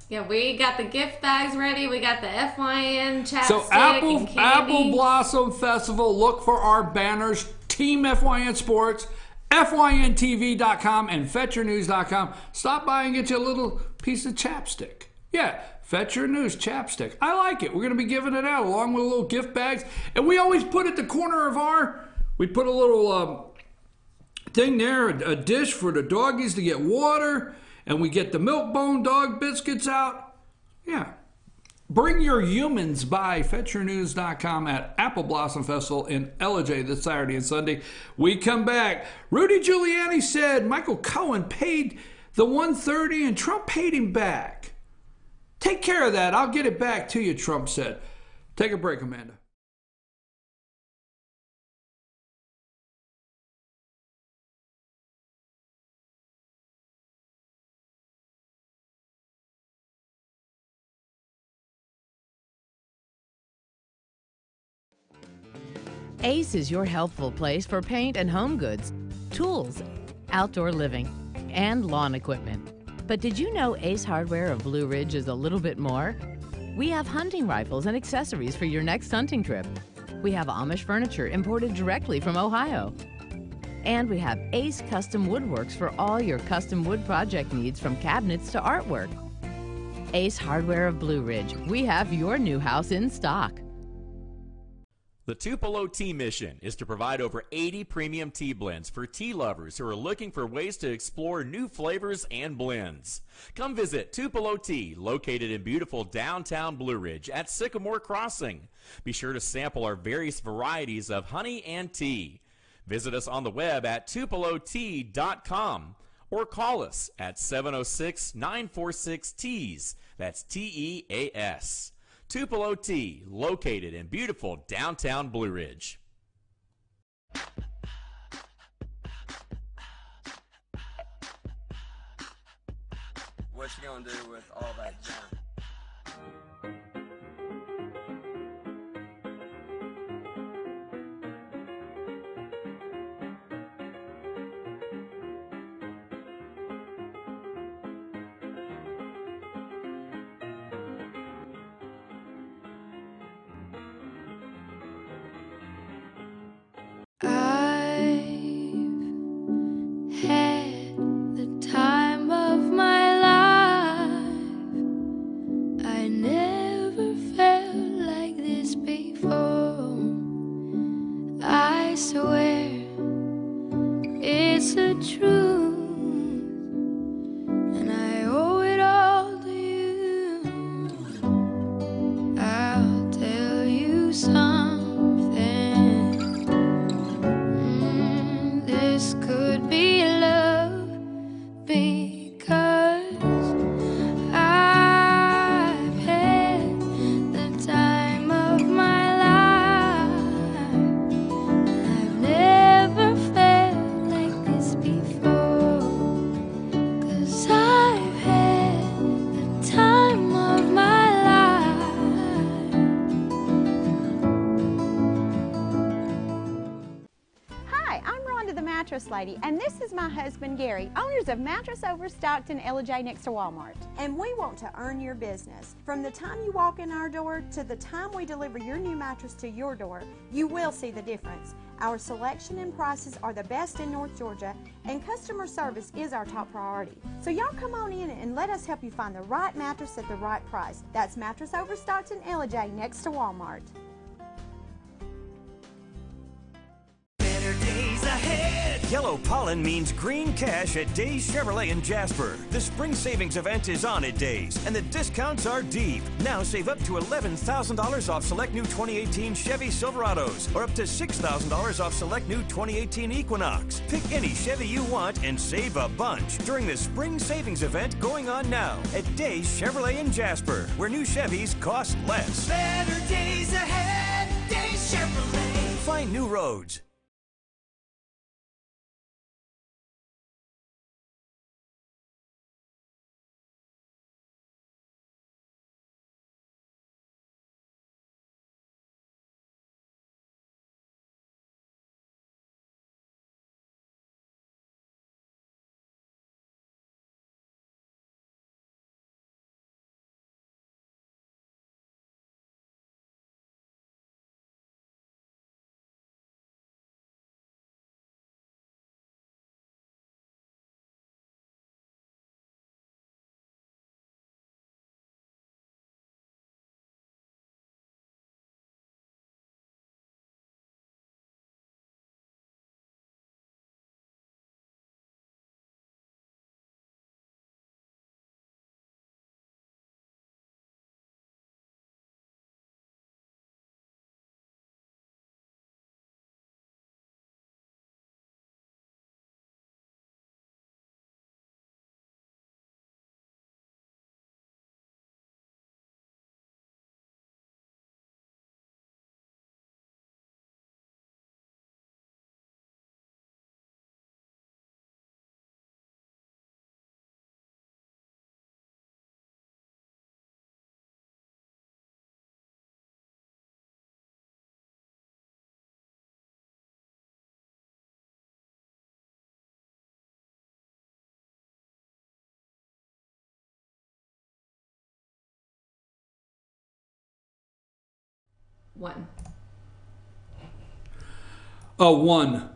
Yeah, we got the gift bags ready. We got the FYN chapstick So and candy. Apple Blossom Festival, look for our banners, Team FYN Sports, FYNTV.com, and FetcherNews.com. Stop by and get you a little piece of chapstick. Yeah, Fetcher News chapstick. I like it. We're going to be giving it out along with little gift bags. And we always put at the corner of we put a little thing there, a dish for the doggies to get water. And we get the Milk-Bone dog biscuits out. Yeah. Bring your humans by FetcherNews.com at Apple Blossom Festival in LJ this Saturday and Sunday. We come back. Rudy Giuliani said Michael Cohen paid the $130 and Trump paid him back. Take care of that. I'll get it back to you, Trump said. Take a break, Amanda. Ace is your helpful place for paint and home goods, tools, outdoor living, and lawn equipment. But did you know Ace Hardware of Blue Ridge is a little bit more? We have hunting rifles and accessories for your next hunting trip. We have Amish furniture imported directly from Ohio. And we have Ace Custom Woodworks for all your custom wood project needs, from cabinets to artwork. Ace Hardware of Blue Ridge. We have your new house in stock. The Tupelo Tea mission is to provide over 80 premium tea blends for tea lovers who are looking for ways to explore new flavors and blends. Come visit Tupelo Tea, located in beautiful downtown Blue Ridge at Sycamore Crossing. Be sure to sample our various varieties of honey and tea. Visit us on the web at tupelotea.com or call us at 706-946-TEAS. That's TEAS. Tupelo Tea, located in beautiful downtown Blue Ridge. What you gonna do with all that junk? Lady, and this is my husband Gary, owners of Mattress Overstocked in LJ next to Walmart. And we want to earn your business. From the time you walk in our door to the time we deliver your new mattress to your door, you will see the difference. Our selection and prices are the best in North Georgia, and customer service is our top priority. So y'all come on in and let us help you find the right mattress at the right price. That's Mattress Overstocked in LJ next to Walmart. Better days ahead. Yellow pollen means green cash at Days Chevrolet in Jasper. The spring savings event is on at Days, and the discounts are deep. Now save up to $11,000 off select new 2018 Chevy Silverados, or up to $6,000 off select new 2018 Equinox. Pick any Chevy you want and save a bunch during the spring savings event going on now at Days Chevrolet in Jasper, where new Chevys cost less. Better days ahead, Days Chevrolet. Find new roads. One. Oh, one.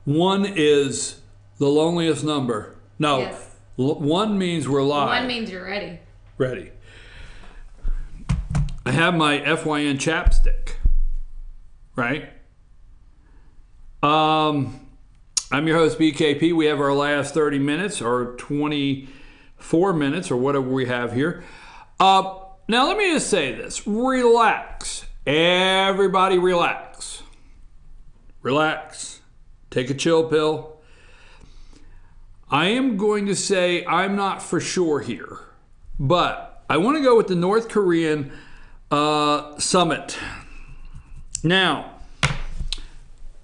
One is the loneliest number. No, Yes. One means we're live. One means you're ready. Ready. I have my FYN chapstick, right? I'm your host, BKP. We have our last 30 minutes or 24 minutes or whatever we have here. Now, let me just say this. Relax. Everybody relax. Relax. Take a chill pill. I am going to say I'm not for sure here, but I want to go with the North Korean summit. Now,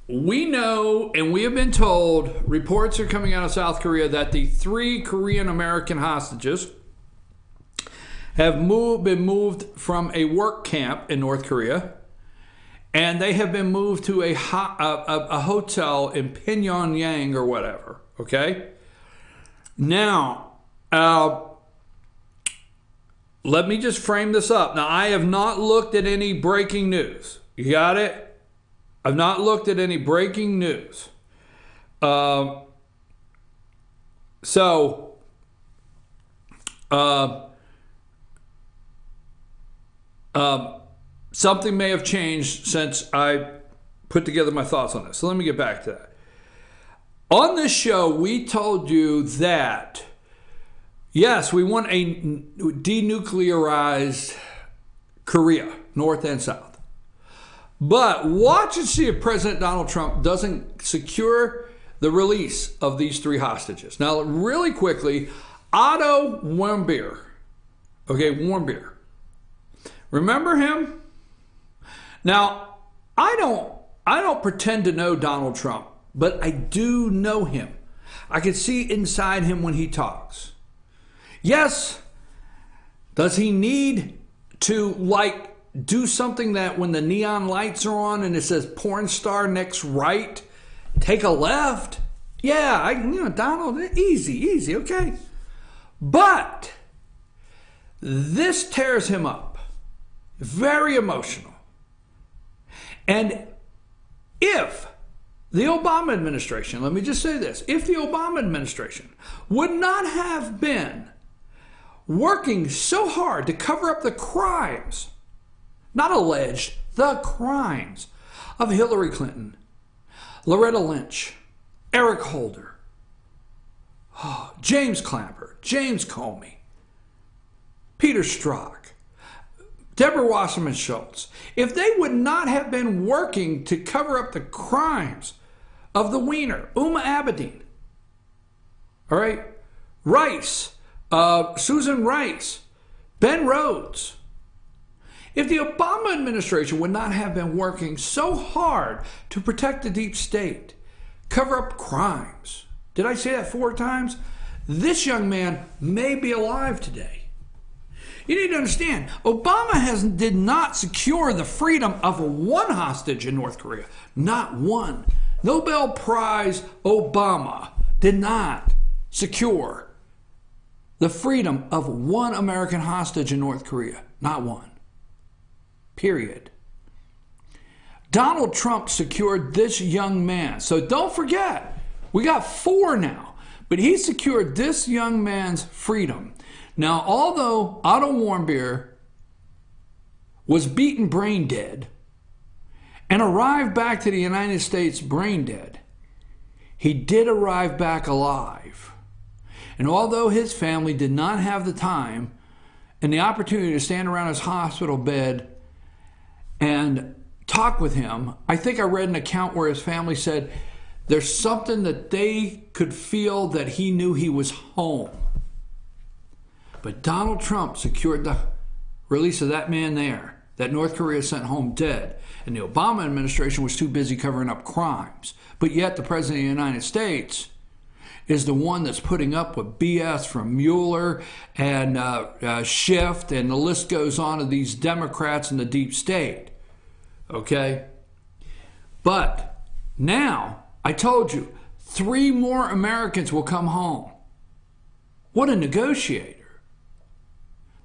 we know and we have been told, reports are coming out of South Korea that the 3 Korean American hostages have been moved from a work camp in North Korea, and they have been moved to a hotel in Pyongyang or whatever, okay? Now, let me just frame this up. Now, I have not looked at any breaking news. You got it? I've not looked at any breaking news. Something may have changed since I put together my thoughts on this. So let me get back to that. On this show, we told you that, yes, we want a denuclearized Korea, North and South. But watch and see if President Donald Trump doesn't secure the release of these 3 hostages. Now, really quickly, Otto Warmbier. Okay, Warmbier. Remember him? Now, I don't pretend to know Donald Trump, but I do know him. I can see inside him when he talks. Yes, does he need to do something that when the neon lights are on and it says porn star next right, take a left? Yeah, Donald, easy, okay. But this tears him up. Very emotional. And if the Obama administration, let me just say this, if the Obama administration would not have been working so hard to cover up the crimes, not alleged, the crimes of Hillary Clinton, Loretta Lynch, Eric Holder, James Clapper, James Comey, Peter Strzok, Deborah Wasserman Schultz, if they would not have been working to cover up the crimes of the Wiener, Uma Abedin, all right, Rice, Susan Rice, Ben Rhodes, if the Obama administration would not have been working so hard to protect the deep state, cover up crimes, did I say that 4 times? This young man may be alive today. You need to understand, Obama did not secure the freedom of one hostage in North Korea. Not one. Nobel Prize Obama did not secure the freedom of one American hostage in North Korea. Not one. Period. Donald Trump secured this young man. So don't forget, we got 4 now. But he secured this young man's freedom. Now, although Otto Warmbier was beaten brain dead and arrived back to the United States brain dead, he did arrive back alive. And although his family did not have the time and the opportunity to stand around his hospital bed and talk with him, I think I read an account where his family said there's something that they could feel that he knew he was home. But Donald Trump secured the release of that man there, that North Korea sent home dead. And the Obama administration was too busy covering up crimes. But yet the President of the United States is the one that's putting up with BS from Mueller and Schiff, and the list goes on of these Democrats in the deep state. Okay? But now, I told you, 3 more Americans will come home. What a negotiator.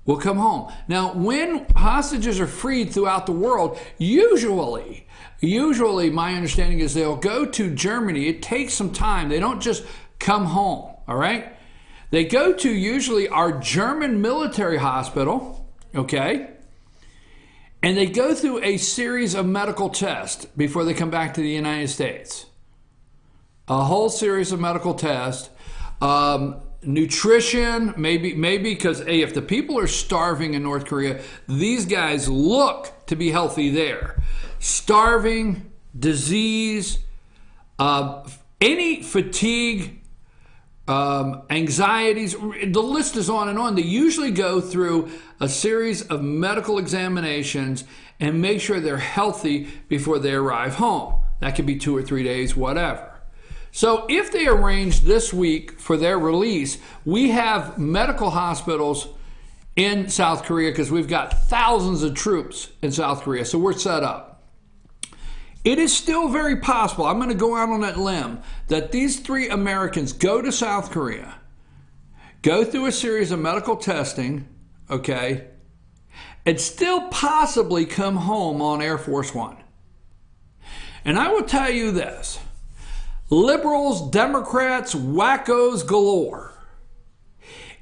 Will come home. Now, when hostages are freed throughout the world, usually my understanding is they'll go to Germany. It takes some time. They don't just come home, all right? They go to usually our German military hospital, okay? And they go through a series of medical tests before they come back to the United States. A whole series of medical tests. Nutrition, maybe because, hey, if the people are starving in North Korea, these guys look to be healthy there. Starving, disease, any fatigue, anxieties, the list is on and on. They usually go through a series of medical examinations and make sure they're healthy before they arrive home. That could be 2 or 3 days, whatever. So if they arrange this week for their release, we have medical hospitals in South Korea because we've got thousands of troops in South Korea, so we're set up. It is still very possible, I'm going to go out on that limb, that these 3 Americans go to South Korea, go through a series of medical testing, okay, and still possibly come home on Air Force One. And I will tell you this. Liberals, Democrats, wackos galore.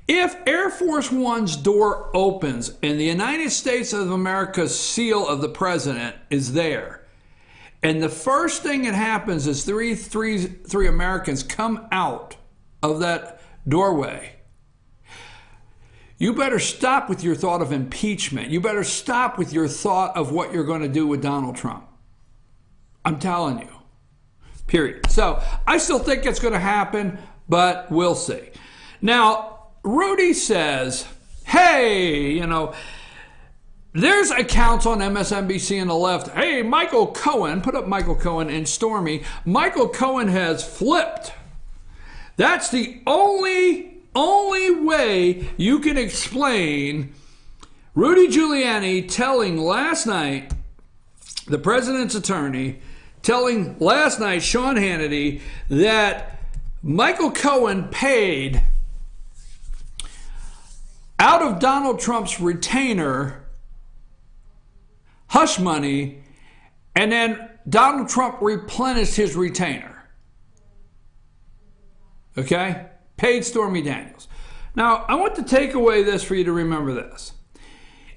If Air Force One's door opens and the United States of America's seal of the president is there, and the first thing that happens is three Americans come out of that doorway, you better stop with your thought of impeachment. You better stop with your thought of what you're going to do with Donald Trump. I'm telling you. Period. So I still think it's going to happen, but we'll see. Now, Rudy says, hey, there's accounts on MSNBC and the left. Hey, Michael Cohen, put up Michael Cohen and Stormy. Michael Cohen has flipped. That's the only way you can explain Rudy Giuliani telling last night, the president's attorney, telling last night Sean Hannity that Michael Cohen paid out of Donald Trump's retainer hush money, and then Donald Trump replenished his retainer. Okay? Paid Stormy Daniels. Now, I want to take away this for you to remember this.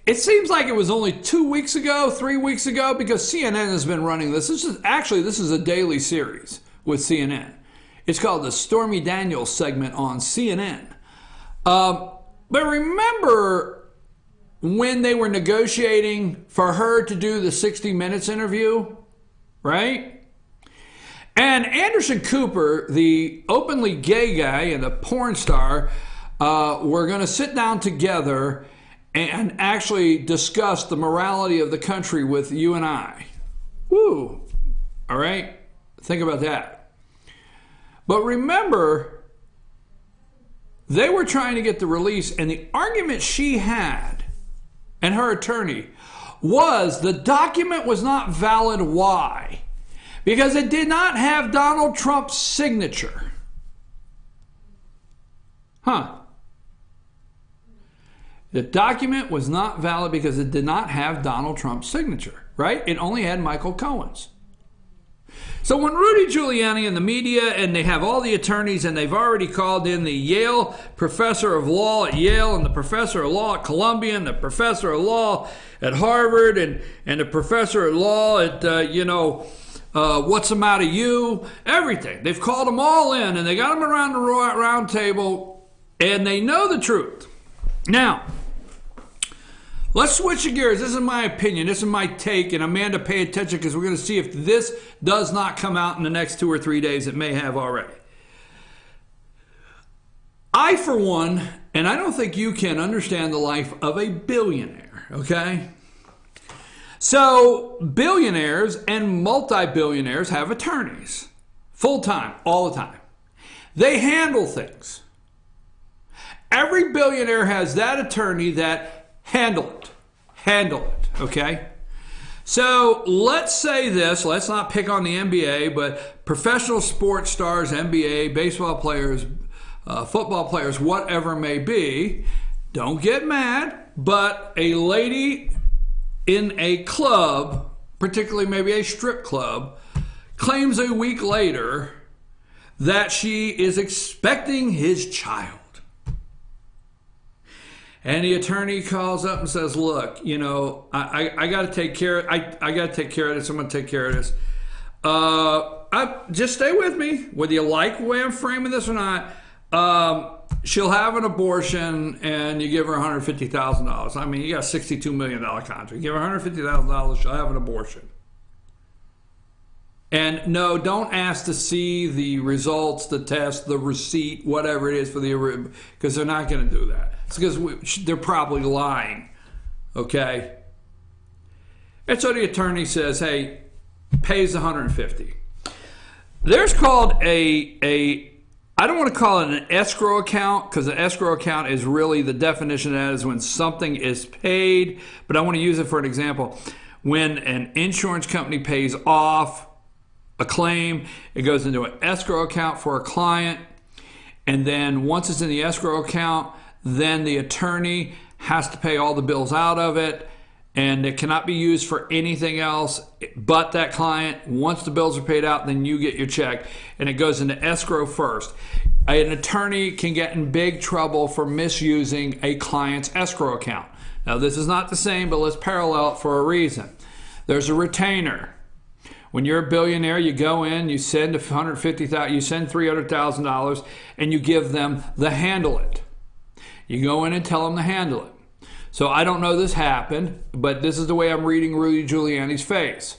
It seems like it was only 2 weeks ago, 3 weeks ago, because CNN has been running this. This is a daily series with CNN. It's called the Stormy Daniels segment on CNN. But remember when they were negotiating for her to do the 60 Minutes interview, right? And Anderson Cooper, the openly gay guy and the porn star, were going to sit down together and actually discuss the morality of the country with you and I. Woo! All right? Think about that. But remember, they were trying to get the release, and the argument she had and her attorney was the document was not valid. Why? Because it did not have Donald Trump's signature. The document was not valid because it did not have Donald Trump's signature, right? It only had Michael Cohen's. So when Rudy Giuliani and the media, and they have all the attorneys, and they've already called in the Yale professor of law at Yale, and the professor of law at Columbia, and the professor of law at Harvard, and the professor of law at, What's the Matter You? Everything. They've called them all in, and they got them around the round table, and they know the truth. Now, let's switch gears. This is my opinion. This is my take. And Amanda, pay attention, because we're going to see if this does not come out in the next 2 or 3 days. It may have already. I, for one, and I don't think you can understand the life of a billionaire, okay? So billionaires and multi-billionaires have attorneys. Full-time, all the time. They handle things. Every billionaire has that attorney that handle it, okay? So let's say this, let's not pick on the NBA, but professional sports stars, NBA, baseball players, football players, whatever it may be, don't get mad, but a lady in a club, particularly maybe a strip club, claims a week later that she is expecting his child. And the attorney calls up and says, look, I got to take care of I got to take care of this. I'm going to take care of this. Just stay with me, whether you like the way I'm framing this or not. She'll have an abortion, and you give her $150,000. I mean, you got a $62 million contract. You give her $150,000, she'll have an abortion. And no, don't ask to see the results, the test, the receipt, whatever it is for the, because they're not going to do that. It's because they're probably lying, okay? And so the attorney says, hey, pays $150,000. There's called I don't want to call it an escrow account, because an escrow account is really, the definition of that is when something is paid, but I want to use it for an example. When an insurance company pays off a claim, it goes into an escrow account for a client, and then once it's in the escrow account, then the attorney has to pay all the bills out of it, and it cannot be used for anything else but that client. Once the bills are paid out, then you get your check, and it goes into escrow first. An attorney can get in big trouble for misusing a client's escrow account. Now, this is not the same, but let's parallel it for a reason. There's a retainer. When you're a billionaire, you go in, you send $150,000, you send $300,000, and you give them the handle it. You go in and tell them to handle it. So I don't know this happened, but this is the way I'm reading Rudy Giuliani's face.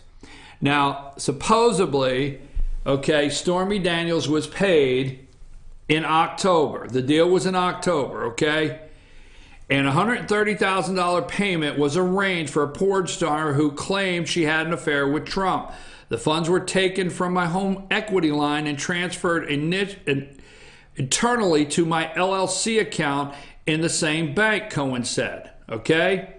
Now, supposedly, okay, Stormy Daniels was paid in October. The deal was in October, okay? And a $130,000 payment was arranged for a porn star who claimed she had an affair with Trump. The funds were taken from my home equity line and transferred internally to my LLC account in the same bank, Cohen said. Okay?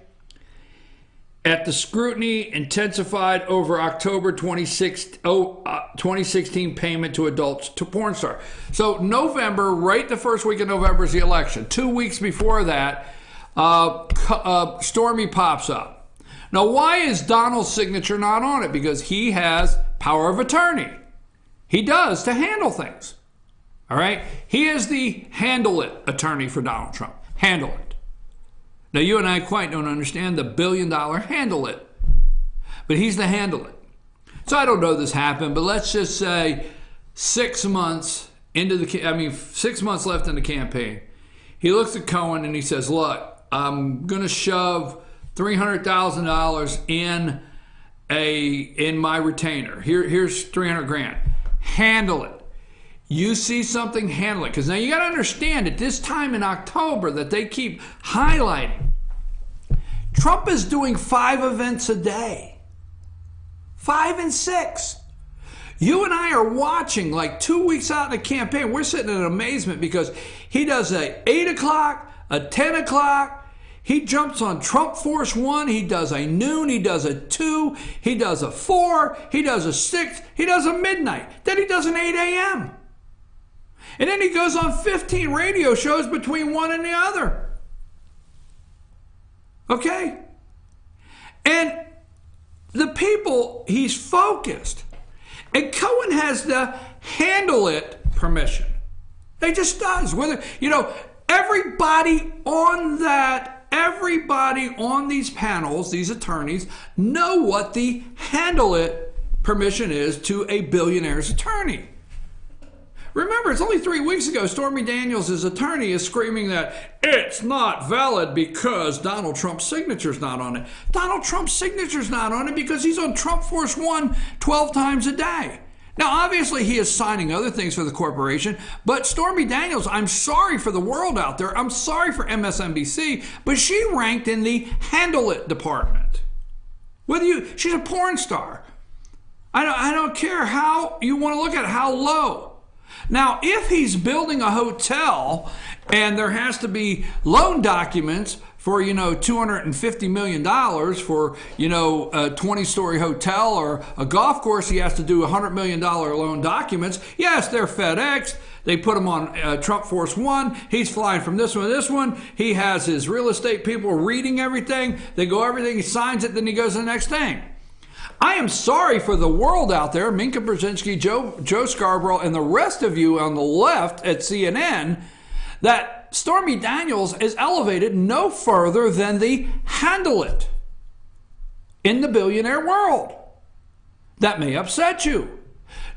At the scrutiny intensified over October 2016 payment to adults to porn star. So November, right the first week of November is the election. 2 weeks before that, Stormy pops up. Now, why is Donald's signature not on it? Because he has power of attorney. He does to handle things. All right? He is the handle it attorney for Donald Trump. Handle it. Now, you and I quite don't understand the $1 billion handle it. But he's the handle it. So I don't know this happened, but let's just say 6 months 6 months left in the campaign. He looks at Cohen and he says, look, I'm going to shove $300,000 in my retainer. Here's $300,000. Handle it. You see something, handle it. Because now you got to understand at this time in October that they keep highlighting, Trump is doing 5 events a day. 5 and 6. You and I are watching like 2 weeks out in the campaign. We're sitting in amazement because he does a 8 o'clock, a 10 o'clock. He jumps on Trump Force 1. He does a noon. He does a 2. He does a 4. He does a 6. He does a midnight. Then he does an 8 a.m. And then he goes on 15 radio shows between one and the other. Okay? And the people, he's focused. And Cohen has the handle it permission. They just does. Whether, everybody on these panels, these attorneys, know what the handle it permission is to a billionaire's attorney. Remember, it's only 3 weeks ago, Stormy Daniels' attorney is screaming that it's not valid because Donald Trump's signature's not on it. Donald Trump's signature's not on it because he's on Trump Force 1 12 times a day. Now, obviously, he is signing other things for the corporation, but Stormy Daniels, I'm sorry for the world out there. I'm sorry for MSNBC, but she ranked in the handle it department. She's a porn star. I don't care how you want to look at it, how low. Now, if he's building a hotel and there has to be loan documents for, $250 million for, a 20-story hotel or a golf course, he has to do $100 million loan documents. Yes, they're FedEx. They put him on Trump Force 1. He's flying from this one to this one. He has his real estate people reading everything. They go everything. He signs it. Then he goes to the next thing. I am sorry for the world out there, Minka Brzezinski, Joe Scarborough, and the rest of you on the left at CNN, that Stormy Daniels is elevated no further than the handle it in the billionaire world. That may upset you.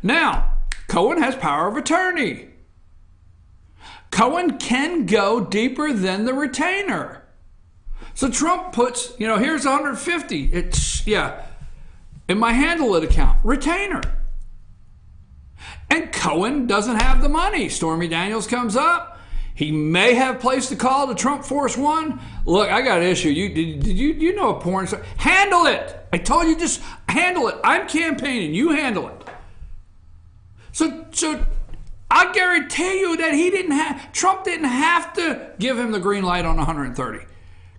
Now, Cohen has power of attorney. Cohen can go deeper than the retainer. So Trump puts, here's 150. In my handle it account, retainer. And Cohen doesn't have the money. Stormy Daniels comes up. He may have placed a call to Trump Force 1. Look, I got an issue. Did you know a porn star? Handle it. I told you, just handle it. I'm campaigning. You handle it. So I guarantee you that Trump didn't have to give him the green light on 130.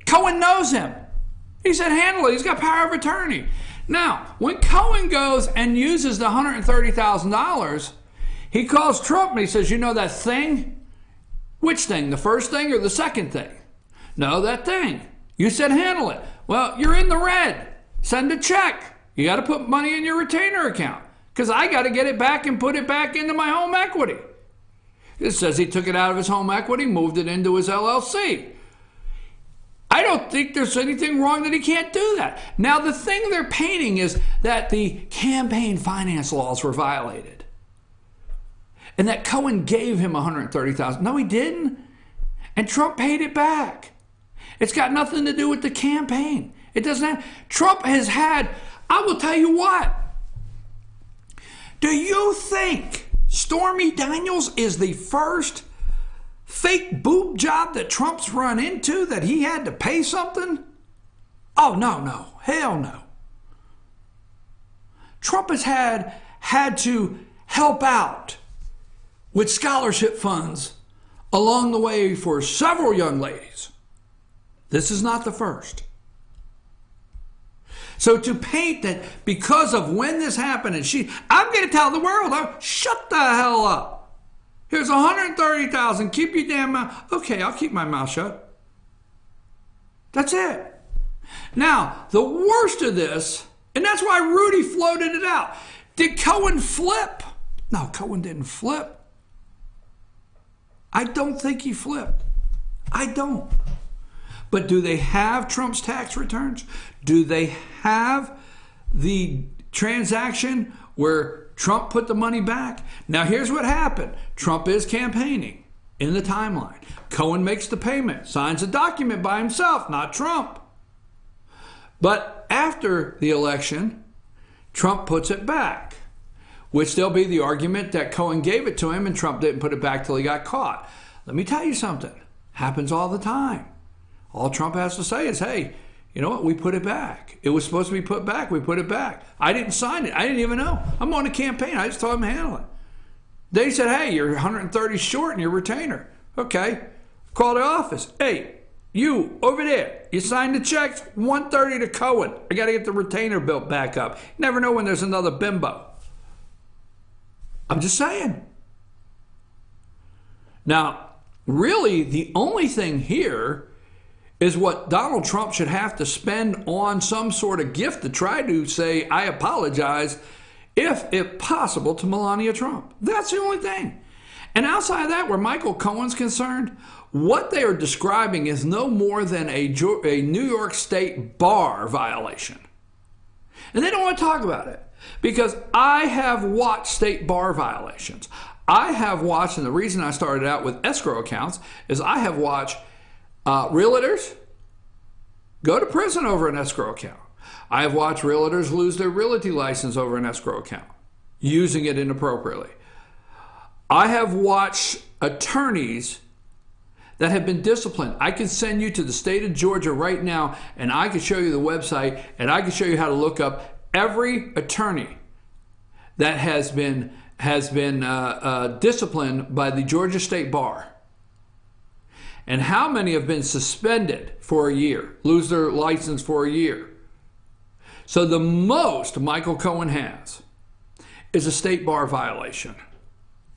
Cohen knows him. He said handle it. He's got power of attorney. Now, when Cohen goes and uses the $130,000, he calls Trump and he says, that thing? Which thing? The first thing or the second thing? No, that thing. You said handle it. Well, you're in the red. Send a check. You got to put money in your retainer account because I got to get it back and put it back into my home equity. It says he took it out of his home equity, moved it into his LLC. I don't think there's anything wrong that he can't do that. Now, the thing they're painting is that the campaign finance laws were violated. And that Cohen gave him $130,000. No, he didn't. And Trump paid it back. It's got nothing to do with the campaign. It doesn't have. Trump has had, I will tell you what. Do you think Stormy Daniels is the first fake boob job that Trump's run into that he had to pay something? Oh, no. Hell no. Trump has had to help out with scholarship funds along the way for several young ladies. This is not the first. So to paint that because of when this happened, and I'm going to tell the world, shut the hell up. Here's $130,000. Keep your damn mouth. Okay, I'll keep my mouth shut. That's it. Now, the worst of this, and that's why Rudy floated it out. Did Cohen flip? No, Cohen didn't flip. I don't think he flipped. I don't. But do they have Trump's tax returns? Do they have the transaction where Trump put the money back. Now, here's what happened. Trump is campaigning in the timeline. Cohen makes the payment, signs a document by himself, not Trump. But after the election, Trump puts it back, which there'll be the argument that Cohen gave it to him and Trump didn't put it back till he got caught. Let me tell you something. Happens all the time. All Trump has to say is, hey, you know what? We put it back. It was supposed to be put back. We put it back. I didn't sign it. I didn't even know. I'm on the campaign. I just told him to handle it. They said, hey, you're 130 short in your retainer. Okay. Call the office. Hey, you over there, you signed the checks, 130 to Cohen. I got to get the retainer built back up. You never know when there's another bimbo. I'm just saying. Now, really, the only thing here is what Donald Trump should have to spend on some sort of gift to try to say, I apologize, if possible, to Melania Trump. That's the only thing. And outside of that, where Michael Cohen's concerned, what they are describing is no more than a New York State bar violation. And they don't want to talk about it because I have watched state bar violations. I have watched, and the reason I started out with escrow accounts is I have watched realtors go to prison over an escrow account. I have watched realtors lose their realty license over an escrow account, using it inappropriately. I have watched attorneys that have been disciplined. I can send you to the state of Georgia right now, and I can show you the website, and I can show you how to look up every attorney that has been disciplined by the Georgia State Bar. And how many have been suspended for a year, lose their license for a year. So the most Michael Cohen has is a state bar violation,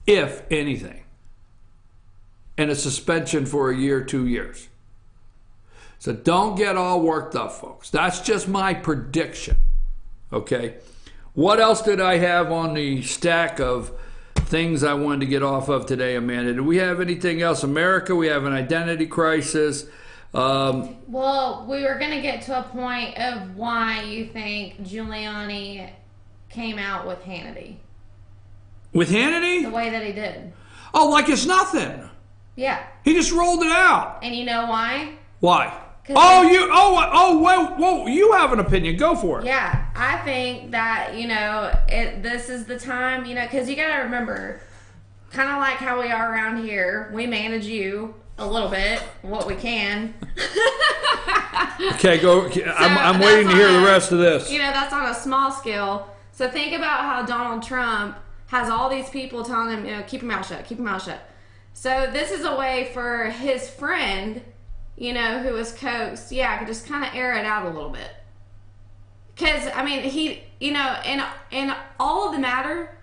if anything, and a suspension for a year, 2 years. So don't get all worked up, folks. That's just my prediction, okay? What else did I have on the stack of things I wanted to get off of today, Amanda? Do we have anything else? America, we have an identity crisis. Well, we were going to get to a point of why you think Giuliani came out with Hannity. With Hannity? The way that he did. Oh, like it's nothing. Yeah. He just rolled it out. And you know why? Why? Whoa, you have an opinion. Go for it. Yeah, I think that, this is the time, because you got to remember, kind of like how we are around here, we manage you a little bit, what we can. Okay, go. I'm waiting to hear the rest of this. That's on a small scale. So think about how Donald Trump has all these people telling him, keep your mouth shut, keep your mouth shut. So this is a way for his friend, who was coaxed, could just kind of air it out a little bit. Because, he, in all of the matter,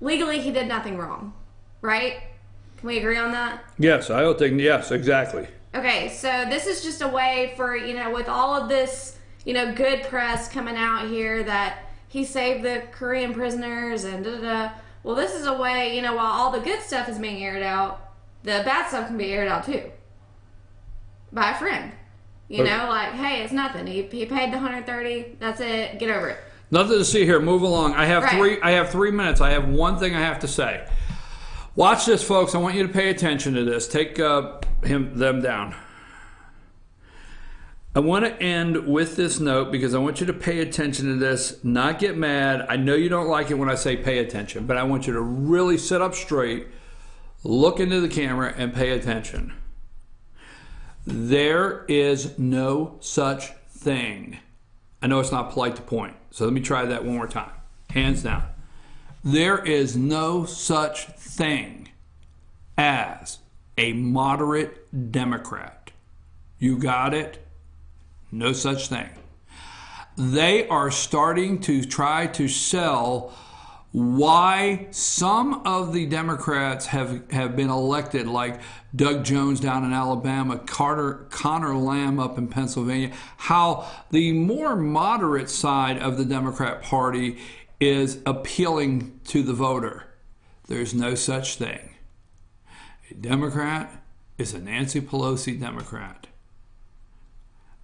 legally he did nothing wrong, right? Can we agree on that? Yes, I don't think, yes, exactly. Okay, so this is just a way for, with all of this, good press coming out here that he saved the Korean prisoners and da-da-da. Well, this is a way, while all the good stuff is being aired out, the bad stuff can be aired out too. By a friend. Like, hey, it's nothing. He paid the 130. That's it. Get over it. Nothing to see here. Move along. I have right. I have 3 minutes. I have one thing I have to say. Watch this, folks. I want you to pay attention to this. Take them down. I want to end with this note because I want you to pay attention to this, not get mad. I know you don't like it when I say pay attention, but I want you to really sit up straight, look into the camera, and pay attention. There is no such thing. I know it's not polite to point, so let me try that one more time. Hands down. There is no such thing as a moderate Democrat. You got it? No such thing. They are starting to try to sell why some of the Democrats have been elected, like Doug Jones down in Alabama, Connor Lamb up in Pennsylvania, how the more moderate side of the Democrat Party is appealing to the voter. There's no such thing. A Democrat is a Nancy Pelosi Democrat.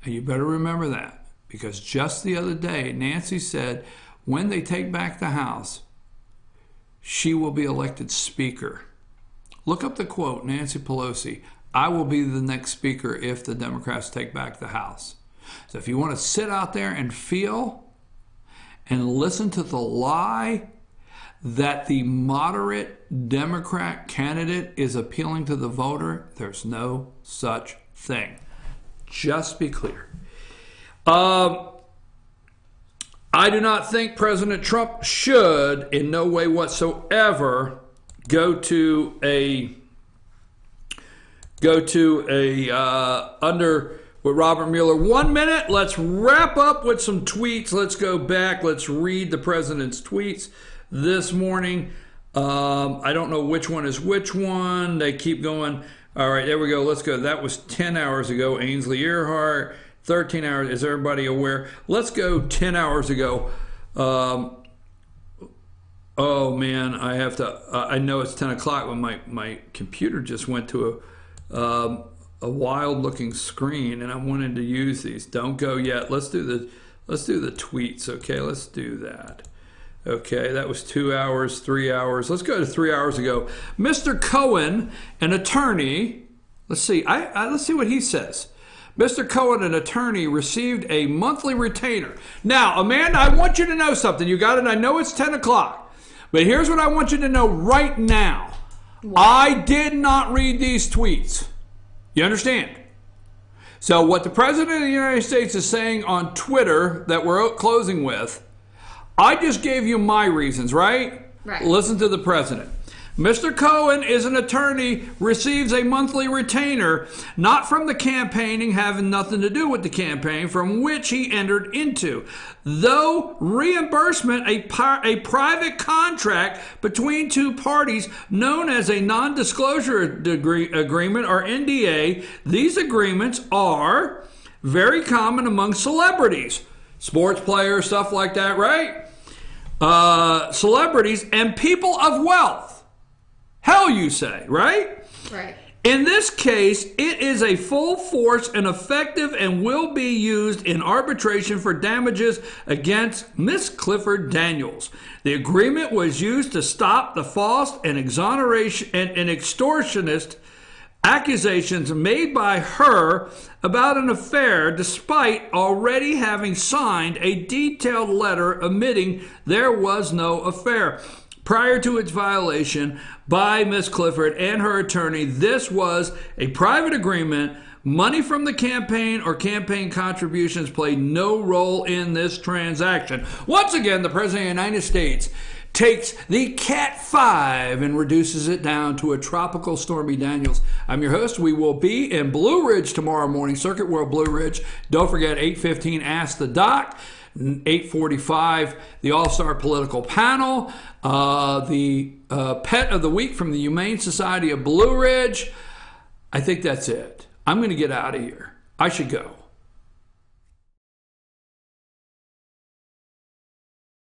And you better remember that, because just the other day, Nancy said, when they take back the House, she will be elected Speaker. Look up the quote, Nancy Pelosi, I will be the next Speaker if the Democrats take back the House. So if you want to sit out there and feel and listen to the lie that the moderate Democrat candidate is appealing to the voter, there's no such thing. Just be clear. I do not think President Trump should, in no way whatsoever, go to under with Robert Mueller. 1 minute. Let's wrap up with some tweets. Let's go back. Let's read the president's tweets this morning. I don't know which one is which one. They keep going. All right, there we go. Let's go. That was 10 hours ago. Ainsley Earhart. 13 hours. Is everybody aware? Let's go 10 hours ago. Oh, man, I have to. I know it's 10 o'clock, but my computer just went to a wild-looking screen, and I wanted to use these. Don't go yet. Let's do the tweets, okay? Let's do that. Okay, that was 2 hours, 3 hours. Let's go to 3 hours ago. Mr. Cohen, an attorney. Let's see. Let's see what he says. Mr. Cohen, an attorney, received a monthly retainer. Now, Amanda, I want you to know something. You got it? I know it's 10 o'clock. But here's what I want you to know right now. What? I did not read these tweets. You understand? So what the President of the United States is saying on Twitter that we're closing with, I just gave you my reasons, right? Right. Listen to the President. Mr. Cohen is an attorney, receives a monthly retainer, not from the campaigning, having nothing to do with the campaign, from which he entered into. Though reimbursement, a private contract between two parties known as a non-disclosure agreement or NDA, these agreements are very common among celebrities, sports players, stuff like that, right? Celebrities and people of wealth. Hell, you say, right? Right. In this case, it is a full force and effective and will be used in arbitration for damages against Miss Clifford Daniels. The agreement was used to stop the false and exoneration and extortionist accusations made by her about an affair, despite already having signed a detailed letter admitting there was no affair. Prior to its violation by Ms. Clifford and her attorney, this was a private agreement. Money from the campaign or campaign contributions played no role in this transaction. Once again, the President of the United States takes the Cat 5 and reduces it down to a tropical Stormy Daniels. I'm your host. We will be in Blue Ridge tomorrow morning, Circuit World Blue Ridge. Don't forget, 8:15, Ask the Doc. 8:45, the All-Star Political Panel, the Pet of the Week from the Humane Society of Blue Ridge. I think that's it. I'm going to get out of here. I should go.